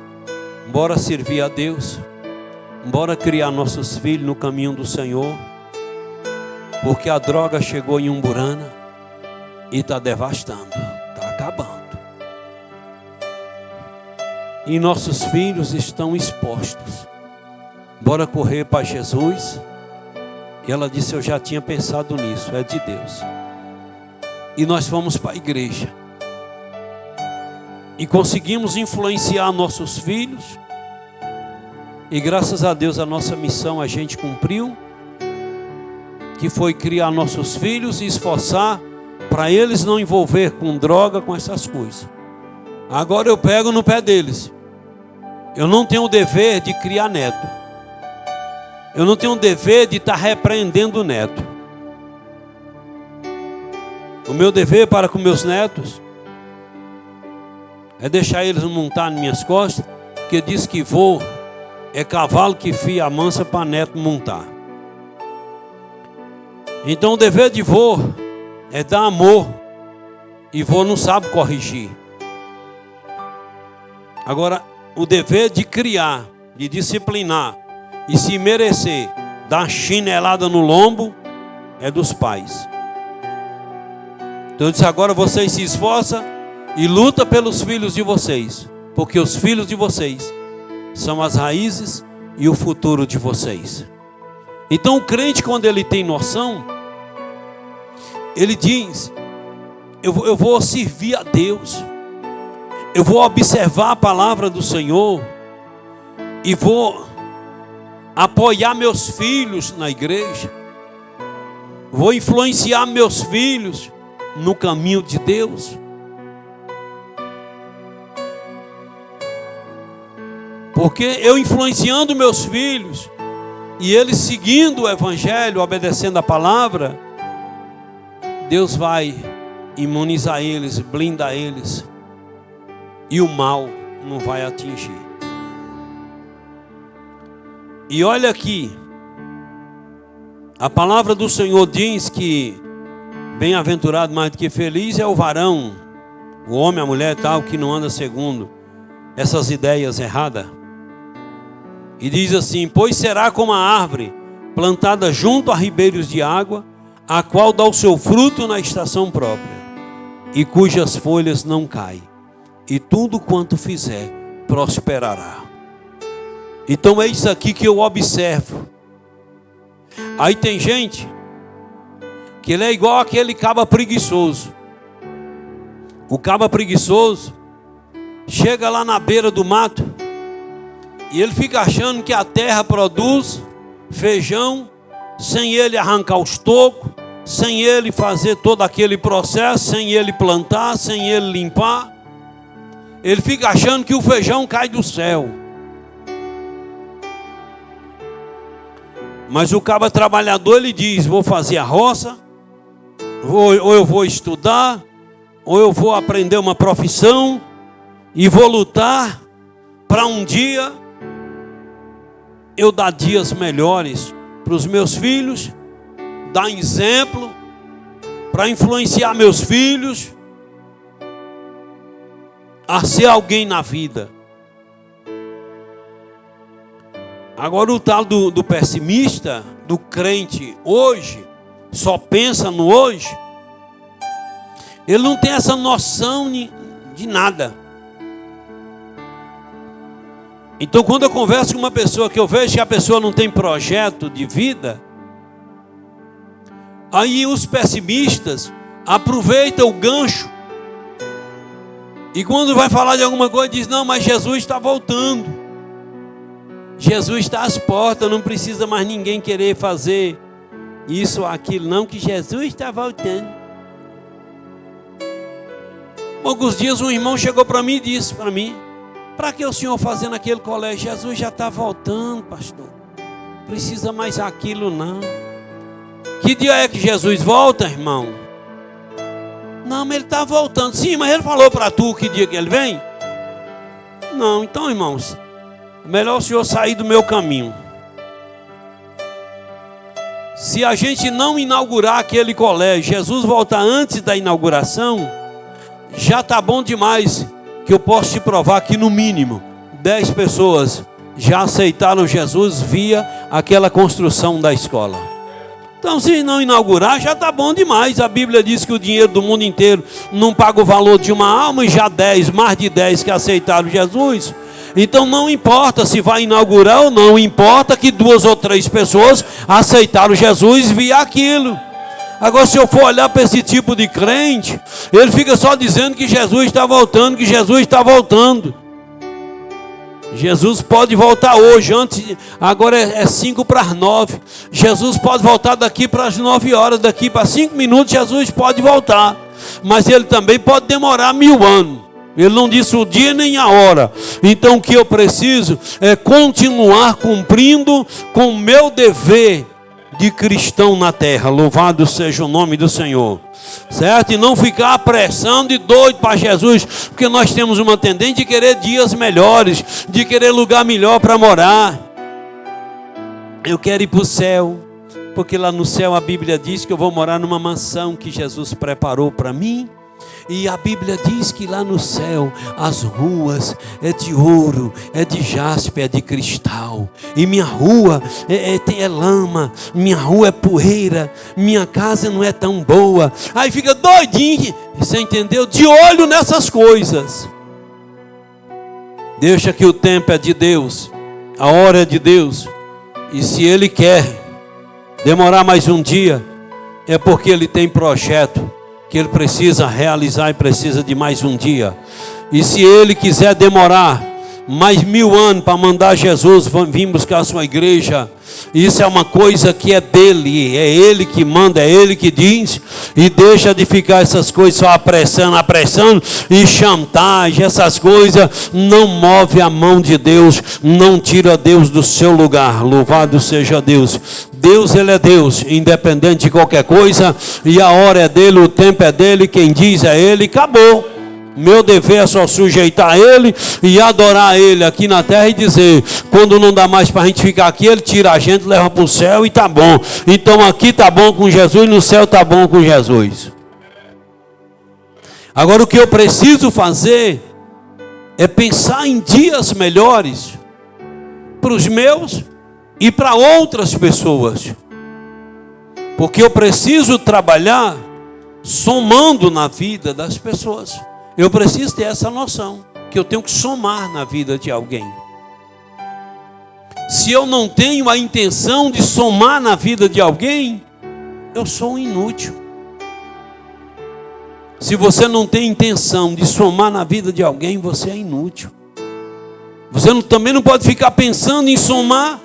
bora servir a Deus, bora criar nossos filhos no caminho do Senhor, porque a droga chegou em Umburana e está devastando, está acabando. E nossos filhos estão expostos. Bora correr para Jesus. E ela disse: eu já tinha pensado nisso, é de Deus. E nós fomos para a igreja. E conseguimos influenciar nossos filhos. E graças a Deus a nossa missão a gente cumpriu. Que foi criar nossos filhos e esforçar para eles não envolver com droga, com essas coisas. Agora eu pego no pé deles. Eu não tenho o dever de criar neto. Eu não tenho o dever de estar repreendendo o neto. O meu dever para com meus netos é deixar eles montar nas minhas costas, que diz que vô é cavalo que fia mansa para neto montar. Então o dever de vô é dar amor, e vô não sabe corrigir. Agora, o dever de criar, de disciplinar, e se merecer dar chinelada no lombo, é dos pais. Então eu disse: agora vocês se esforçam e lutam pelos filhos de vocês, porque os filhos de vocês são as raízes e o futuro de vocês. Então o crente, quando ele tem noção, ele diz: eu vou servir a Deus, eu vou observar a palavra do Senhor e vou apoiar meus filhos na igreja, vou influenciar meus filhos no caminho de Deus. Porque eu influenciando meus filhos e eles seguindo o evangelho, obedecendo a palavra, Deus vai imunizar eles, blindar eles, e o mal não vai atingir. E olha aqui, a palavra do Senhor diz que bem-aventurado mais do que feliz é o varão, o homem, a mulher tal, que não anda segundo essas ideias erradas. E diz assim: pois será como a árvore plantada junto a ribeiros de água, a qual dá o seu fruto na estação própria, e cujas folhas não caem, e tudo quanto fizer prosperará. Então é isso aqui que eu observo. Aí tem gente que ele é igual aquele cabra preguiçoso. O cabra preguiçoso chega lá na beira do mato e ele fica achando que a terra produz feijão sem ele arrancar os tocos, sem ele fazer todo aquele processo, sem ele plantar, sem ele limpar. Ele fica achando que o feijão cai do céu. Mas o cabra trabalhador, ele diz: vou fazer a roça, ou eu vou estudar, ou eu vou aprender uma profissão, e vou lutar para um dia eu dar dias melhores para os meus filhos, dar exemplo, para influenciar meus filhos a ser alguém na vida. Agora o tal do pessimista, do crente hoje, só pensa no hoje, ele não tem essa noção de nada. Então quando eu converso com uma pessoa que eu vejo que a pessoa não tem projeto de vida, aí os pessimistas aproveitam o gancho, e quando vai falar de alguma coisa diz: não, mas Jesus está voltando. Jesus está às portas, não precisa mais ninguém querer fazer isso ou aquilo, não, que Jesus está voltando. Poucos dias um irmão chegou para mim e disse para mim: para que o senhor fazendo aquele colégio? Jesus já está voltando, pastor. Precisa mais aquilo não. Que dia é que Jesus volta, irmão? Não, mas ele está voltando. Sim, mas ele falou para tu que dia que ele vem? Não, então, irmãos, é melhor o senhor sair do meu caminho. Se a gente não inaugurar aquele colégio, Jesus voltar antes da inauguração, já está bom demais, que eu posso te provar que no mínimo 10 pessoas já aceitaram Jesus via aquela construção da escola. Então, se não inaugurar, já está bom demais. A Bíblia diz que o dinheiro do mundo inteiro não paga o valor de uma alma, e já mais de 10 que aceitaram Jesus. Então não importa se vai inaugurar ou não, importa que 2 ou 3 pessoas aceitaram Jesus via aquilo. Agora, se eu for olhar para esse tipo de crente, ele fica só dizendo que Jesus está voltando, que Jesus está voltando. Jesus pode voltar hoje, agora é 8:55. Jesus pode voltar daqui para as 9 horas, daqui para 5 minutos Jesus pode voltar. Mas ele também pode demorar 1000 anos. Ele não disse o dia nem a hora. Então o que eu preciso é continuar cumprindo com o meu dever de cristão na terra. Louvado seja o nome do Senhor. Certo? E não ficar apressando e doido para Jesus, porque nós temos uma tendência de querer dias melhores, de querer lugar melhor para morar. Eu quero ir para o céu, porque lá no céu a Bíblia diz que eu vou morar numa mansão que Jesus preparou para mim. E a Bíblia diz que lá no céu as ruas é de ouro, é de jaspe, é de cristal. E minha rua é lama, minha rua é poeira, minha casa não é tão boa. Aí fica doidinho, você entendeu? De olho nessas coisas. Deixa que o tempo é de Deus, a hora é de Deus. E se Ele quer demorar mais um dia, é porque Ele tem projeto que Ele precisa realizar e precisa de mais um dia. E se Ele quiser demorar mais 1000 anos para mandar Jesus vir buscar a sua igreja, isso é uma coisa que é dele, é Ele que manda, é Ele que diz. E deixa de ficar essas coisas só apressando, e chantagem, essas coisas não move a mão de Deus, não tira Deus do seu lugar. Louvado seja Deus. Deus, Ele é Deus, independente de qualquer coisa, e a hora é dele, o tempo é dele, quem diz é Ele, acabou. Meu dever é só sujeitar a Ele e adorar a Ele aqui na terra e dizer, quando não dá mais para a gente ficar aqui, Ele tira a gente, leva para o céu e tá bom. Então aqui tá bom com Jesus, no céu tá bom com Jesus. Agora o que eu preciso fazer é pensar em dias melhores para os meus e para outras pessoas. Porque eu preciso trabalhar somando na vida das pessoas. Eu preciso ter essa noção, que eu tenho que somar na vida de alguém. Se eu não tenho a intenção de somar na vida de alguém, eu sou um inútil. Se você não tem intenção de somar na vida de alguém, você é inútil. Você também não pode ficar pensando em somar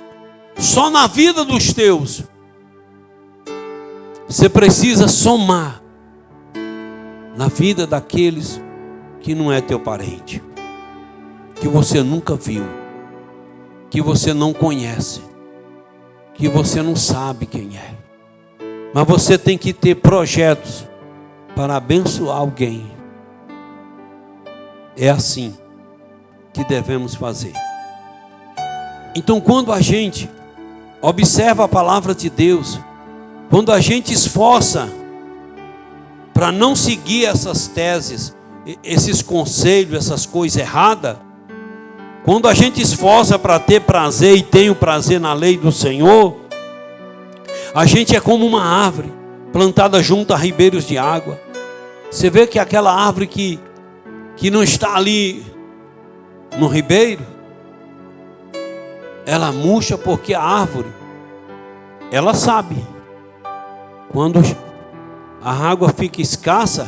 só na vida dos teus. Você precisa somar na vida daqueles que não é teu parente, que você nunca viu, que você não conhece, que você não sabe quem é. Mas você tem que ter projetos para abençoar alguém. É assim que devemos fazer. Então, quando a gente observa a palavra de Deus, quando a gente esforça para não seguir essas teses, esses conselhos, essas coisas erradas, quando a gente esforça para ter prazer e tem o prazer na lei do Senhor, a gente é como uma árvore plantada junto a ribeiros de água. Você vê que aquela árvore que não está ali no ribeiro, ela murcha, porque a árvore, ela sabe, quando a água fica escassa,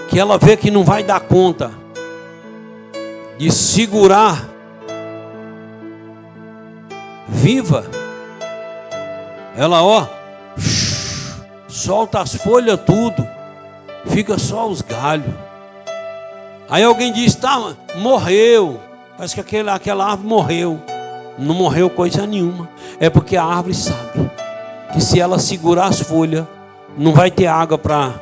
que ela vê que não vai dar conta de segurar viva, ela solta as folhas tudo, fica só os galhos. Aí alguém diz, tá, morreu, parece que aquela árvore morreu. Não morreu coisa nenhuma, é porque a árvore sabe que se ela segurar as folhas, não vai ter água para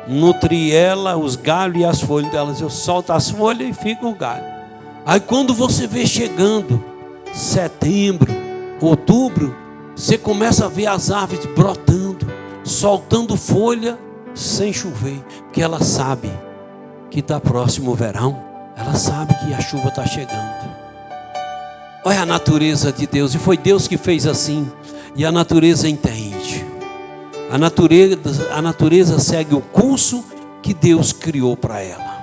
nutrir ela, os galhos e as folhas delas. Eu solto as folhas e fica o galho. Aí quando você vê chegando setembro, outubro, você começa a ver as árvores brotando, soltando folha sem chover, porque ela sabe que está próximo o verão, ela sabe que a chuva está chegando. Olha a natureza de Deus, e foi Deus que fez assim, e a natureza entende. A natureza segue o curso que Deus criou para ela.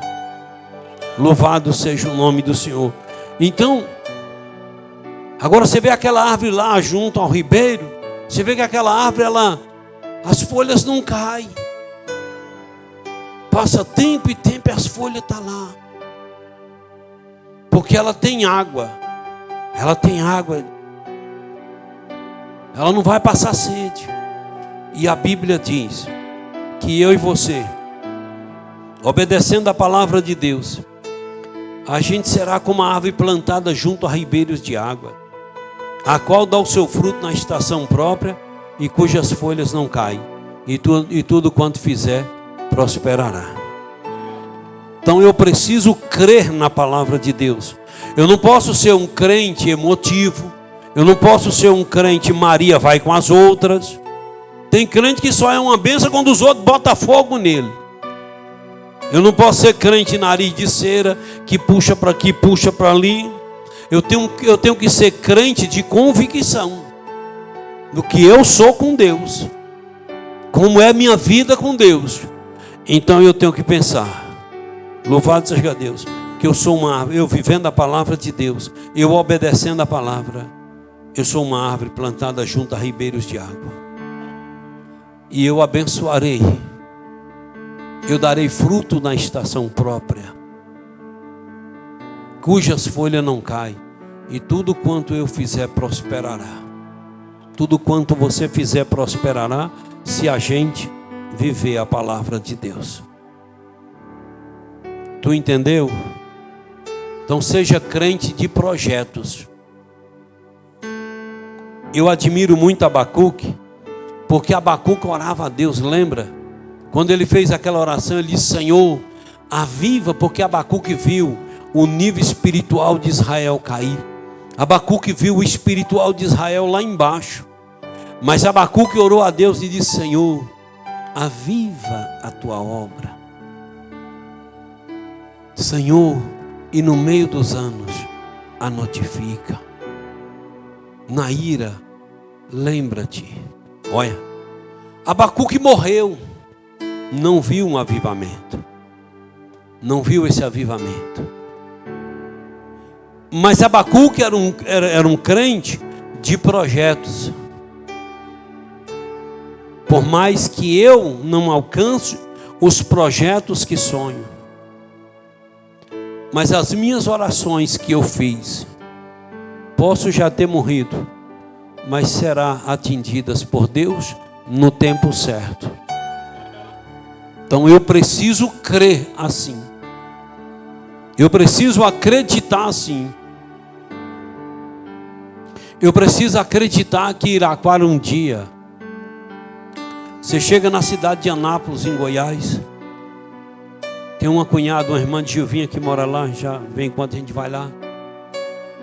Louvado seja o nome do Senhor. Então, agora você vê aquela árvore lá junto ao ribeiro, você vê que aquela árvore, as folhas não caem. Passa tempo e tempo e as folhas estão lá. Porque ela tem água. Ela tem água. Ela não vai passar sede. E a Bíblia diz que eu e você, obedecendo a palavra de Deus, a gente será como a árvore plantada junto a ribeiros de água, a qual dá o seu fruto na estação própria e cujas folhas não caem, e tudo quanto fizer prosperará. Então eu preciso crer na palavra de Deus. Eu não posso ser um crente emotivo, eu não posso ser um crente Maria vai com as outras. Tem crente que só é uma bênção quando os outros botam fogo nele. Eu não posso ser crente nariz de cera, que puxa para aqui, puxa para ali. Eu tenho que ser crente de convicção do que eu sou com Deus, como é minha vida com Deus. Então eu tenho que pensar, louvado seja Deus, que eu sou uma árvore, eu vivendo a palavra de Deus, eu obedecendo a palavra, eu sou uma árvore plantada junto a ribeiros de água. E eu abençoarei, eu darei fruto na estação própria, cujas folhas não caem, e tudo quanto eu fizer prosperará. Tudo quanto você fizer prosperará, se a gente viver a palavra de Deus. Tu entendeu? Então seja crente de projetos. Eu admiro muito Abacuque, porque Abacuque orava a Deus, lembra? Quando ele fez aquela oração, ele disse: Senhor, aviva, porque Abacuque viu o nível espiritual de Israel cair. Abacuque viu o espiritual de Israel lá embaixo. Mas Abacuque orou a Deus e disse: Senhor, aviva a tua obra. Senhor, e no meio dos anos a notifica. Na ira, lembra-te. Olha, Abacuque morreu, não viu um avivamento, não viu esse avivamento. Mas Abacuque era um crente de projetos. Por mais que eu não alcance os projetos que sonho, mas as minhas orações que eu fiz, posso já ter morrido, mas serão atendidas por Deus no tempo certo. Então eu preciso crer assim. Eu preciso acreditar assim. Eu preciso acreditar que Iraquara um dia, você chega na cidade de Anápolis, em Goiás, tem uma cunhada, uma irmã de Gilvinha que mora lá, já vem enquanto a gente vai lá.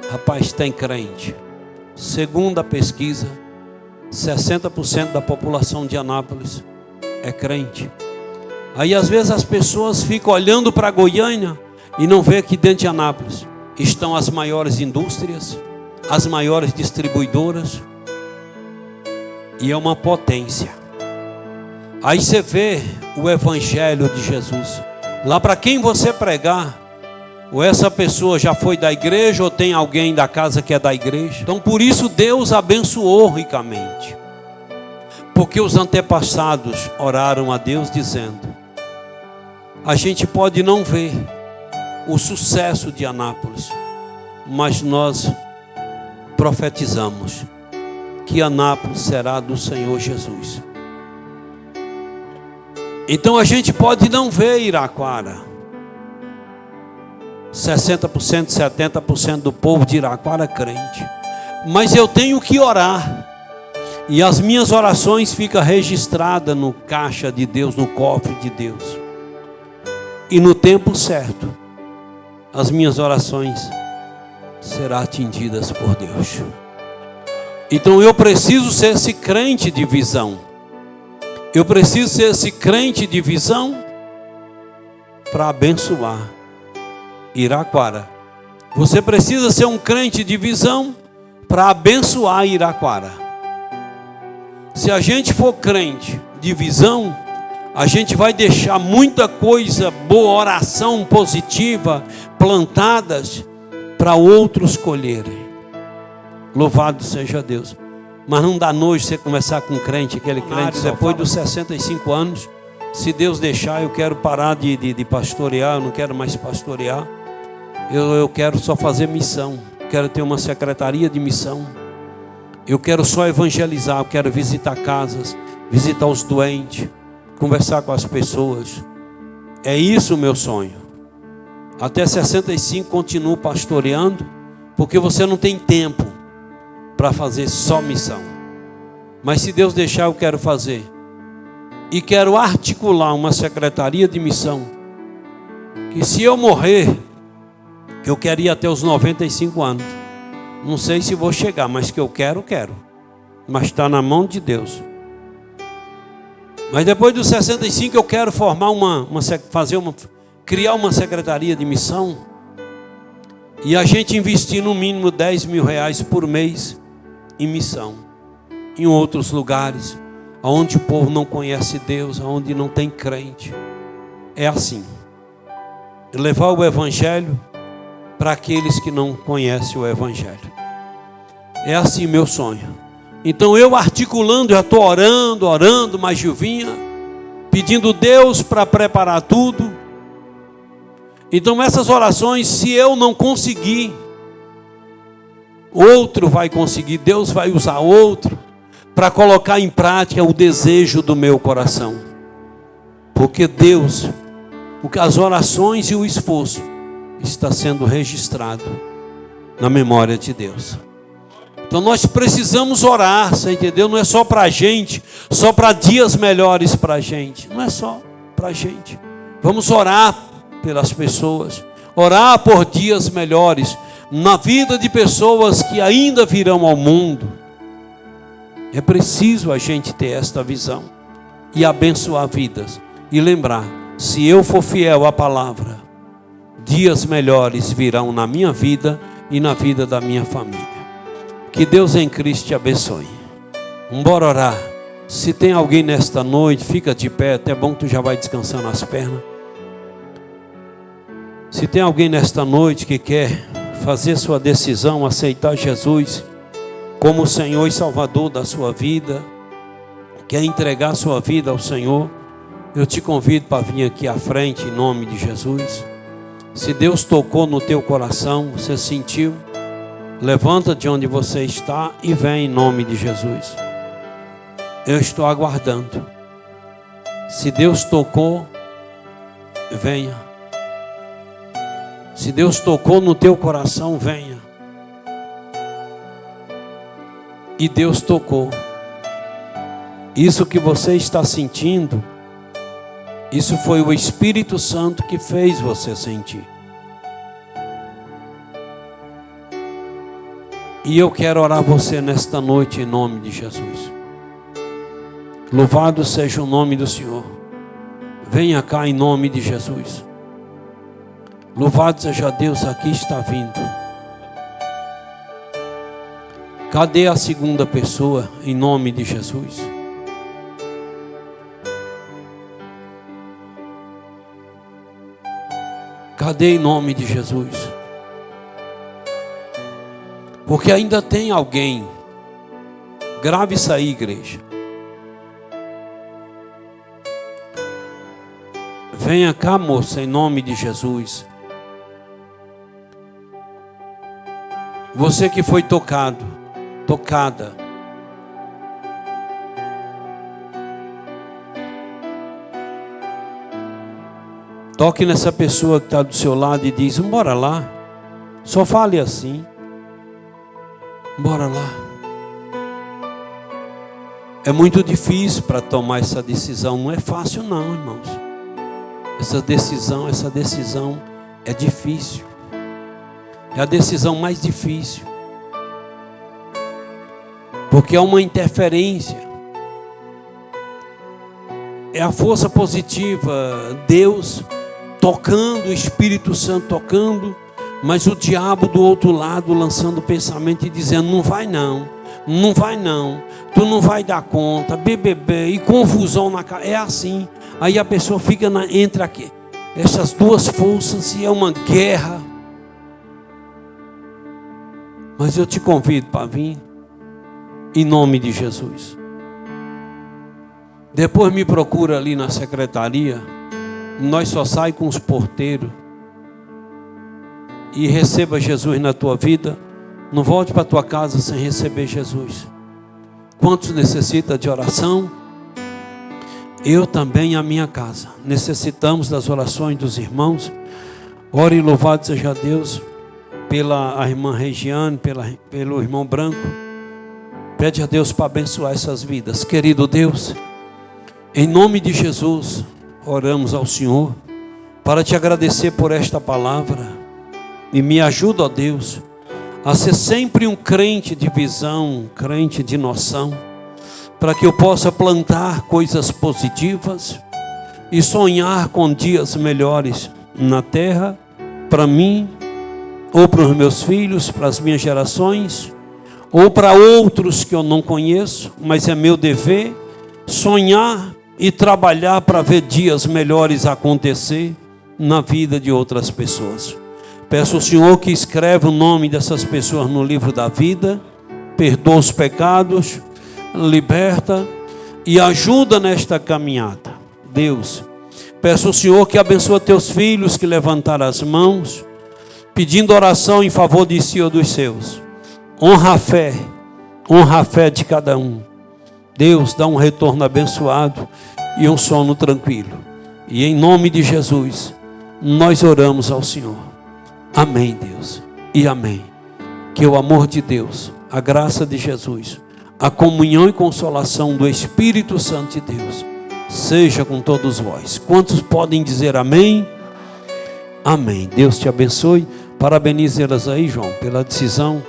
Rapaz, tem crente. Segundo a pesquisa, 60% da população de Anápolis é crente. Aí às vezes as pessoas ficam olhando para Goiânia e não vê que dentro de Anápolis estão as maiores indústrias, as maiores distribuidoras, e é uma potência. Aí você vê o evangelho de Jesus. Lá para quem você pregar, ou essa pessoa já foi da igreja, ou tem alguém da casa que é da igreja. Então por isso Deus abençoou ricamente. Porque os antepassados oraram a Deus dizendo: a gente pode não ver o sucesso de Anápolis, mas nós profetizamos que Anápolis será do Senhor Jesus. Então a gente pode não ver Iraquara, 60%, 70% do povo de Iraquara crente, mas eu tenho que orar, e as minhas orações ficam registradas no caixa de Deus, no cofre de Deus, e no tempo certo as minhas orações serão atingidas por Deus. Então eu preciso ser esse crente de visão. Eu preciso ser esse crente de visão para abençoar Iraquara. Você precisa ser um crente de visão para abençoar Iraquara. Se a gente for crente de visão, a gente vai deixar muita coisa boa, oração positiva, plantadas para outros colherem. Louvado seja Deus. Mas não dá nojo você começar com crente, aquele crente, depois dos 65 anos, se Deus deixar, eu quero parar de pastorear, eu não quero mais pastorear. Eu quero só fazer missão, quero ter uma secretaria de missão. Eu quero só evangelizar, eu quero visitar casas, visitar os doentes, conversar com as pessoas. É isso o meu sonho. Até 65 continuo pastoreando, porque você não tem tempo para fazer só missão. Mas se Deus deixar, eu quero fazer. E quero articular uma secretaria de missão, que se eu morrer, que eu quero ir até os 95 anos. Não sei se vou chegar, mas que eu quero. Mas está na mão de Deus. Mas depois dos 65 eu quero formar criar uma secretaria de missão. E a gente investir no mínimo 10 mil reais por mês em missão. Em outros lugares, onde o povo não conhece Deus, onde não tem crente. É assim. Levar o evangelho para aqueles que não conhecem o evangelho. É assim meu sonho. Então eu articulando, já estou orando, mas Gilvinha, pedindo Deus para preparar tudo. Então essas orações, se eu não conseguir, outro vai conseguir, Deus vai usar outro para colocar em prática o desejo do meu coração. Porque Deus, as orações e o esforço está sendo registrado na memória de Deus. Então nós precisamos orar, você entendeu? Não é só para a gente, só para dias melhores para a gente. Não é só para a gente. Vamos orar pelas pessoas, orar por dias melhores na vida de pessoas que ainda virão ao mundo. É preciso a gente ter esta visão e abençoar vidas e lembrar, se eu for fiel à palavra, dias melhores virão na minha vida e na vida da minha família. Que Deus em Cristo te abençoe. Bora orar. Se tem alguém nesta noite, fica de pé, até bom que tu já vai descansando as pernas. Se tem alguém nesta noite que quer fazer sua decisão, aceitar Jesus como o Senhor e Salvador da sua vida, quer entregar sua vida ao Senhor, eu te convido para vir aqui à frente em nome de Jesus. Se Deus tocou no teu coração, você sentiu, levanta de onde você está e vem em nome de Jesus. Eu estou aguardando. Se Deus tocou, venha. Se Deus tocou no teu coração, venha. E Deus tocou. Isso que você está sentindo, isso foi o Espírito Santo que fez você sentir. E eu quero orar você nesta noite em nome de Jesus. Louvado seja o nome do Senhor. Venha cá em nome de Jesus. Louvado seja Deus, aqui está vindo. Cadê a segunda pessoa em nome de Jesus? Cadê em nome de Jesus? Porque ainda tem alguém. Grave isso aí, igreja. Venha cá, moça, em nome de Jesus. Você que foi tocado, tocada. Toque nessa pessoa que está do seu lado e diz: bora lá. Só fale assim. Bora lá. É muito difícil para tomar essa decisão. Não é fácil não, irmãos. Essa decisão é difícil. É a decisão mais difícil. Porque é uma interferência. É a força positiva, Deus tocando, o Espírito Santo tocando, mas o diabo do outro lado lançando pensamento e dizendo: não vai não, não vai não, tu não vai dar conta, BBB, e confusão na cara. É assim. Aí a pessoa fica entre aqui, essas duas forças, e é uma guerra. Mas eu te convido para vir, em nome de Jesus. Depois me procura ali na secretaria. Nós só saímos com os porteiros. E receba Jesus na tua vida. Não volte para a tua casa sem receber Jesus. Quantos necessitam de oração? Eu também e a minha casa necessitamos das orações dos irmãos. Ore e louvado seja Deus pela a irmã Regiane, pelo irmão Branco. Pede a Deus para abençoar essas vidas. Querido Deus, em nome de Jesus, oramos ao Senhor para te agradecer por esta palavra. E me ajuda, ó Deus, a ser sempre um crente de visão, um crente de noção, para que eu possa plantar coisas positivas e sonhar com dias melhores na terra, para mim, ou para os meus filhos, para as minhas gerações, ou para outros que eu não conheço, mas é meu dever sonhar e trabalhar para ver dias melhores acontecer na vida de outras pessoas. Peço ao Senhor que escreva o nome dessas pessoas no livro da vida, perdoa os pecados, liberta e ajuda nesta caminhada. Deus, peço ao Senhor que abençoe teus filhos que levantaram as mãos, pedindo oração em favor de si ou dos seus. Honra a fé de cada um. Deus, dá um retorno abençoado e um sono tranquilo. E em nome de Jesus, nós oramos ao Senhor. Amém, Deus, e amém. Que o amor de Deus, a graça de Jesus, a comunhão e consolação do Espírito Santo de Deus, seja com todos vós. Quantos podem dizer amém? Amém. Deus te abençoe. Parabenize elas aí, João, pela decisão.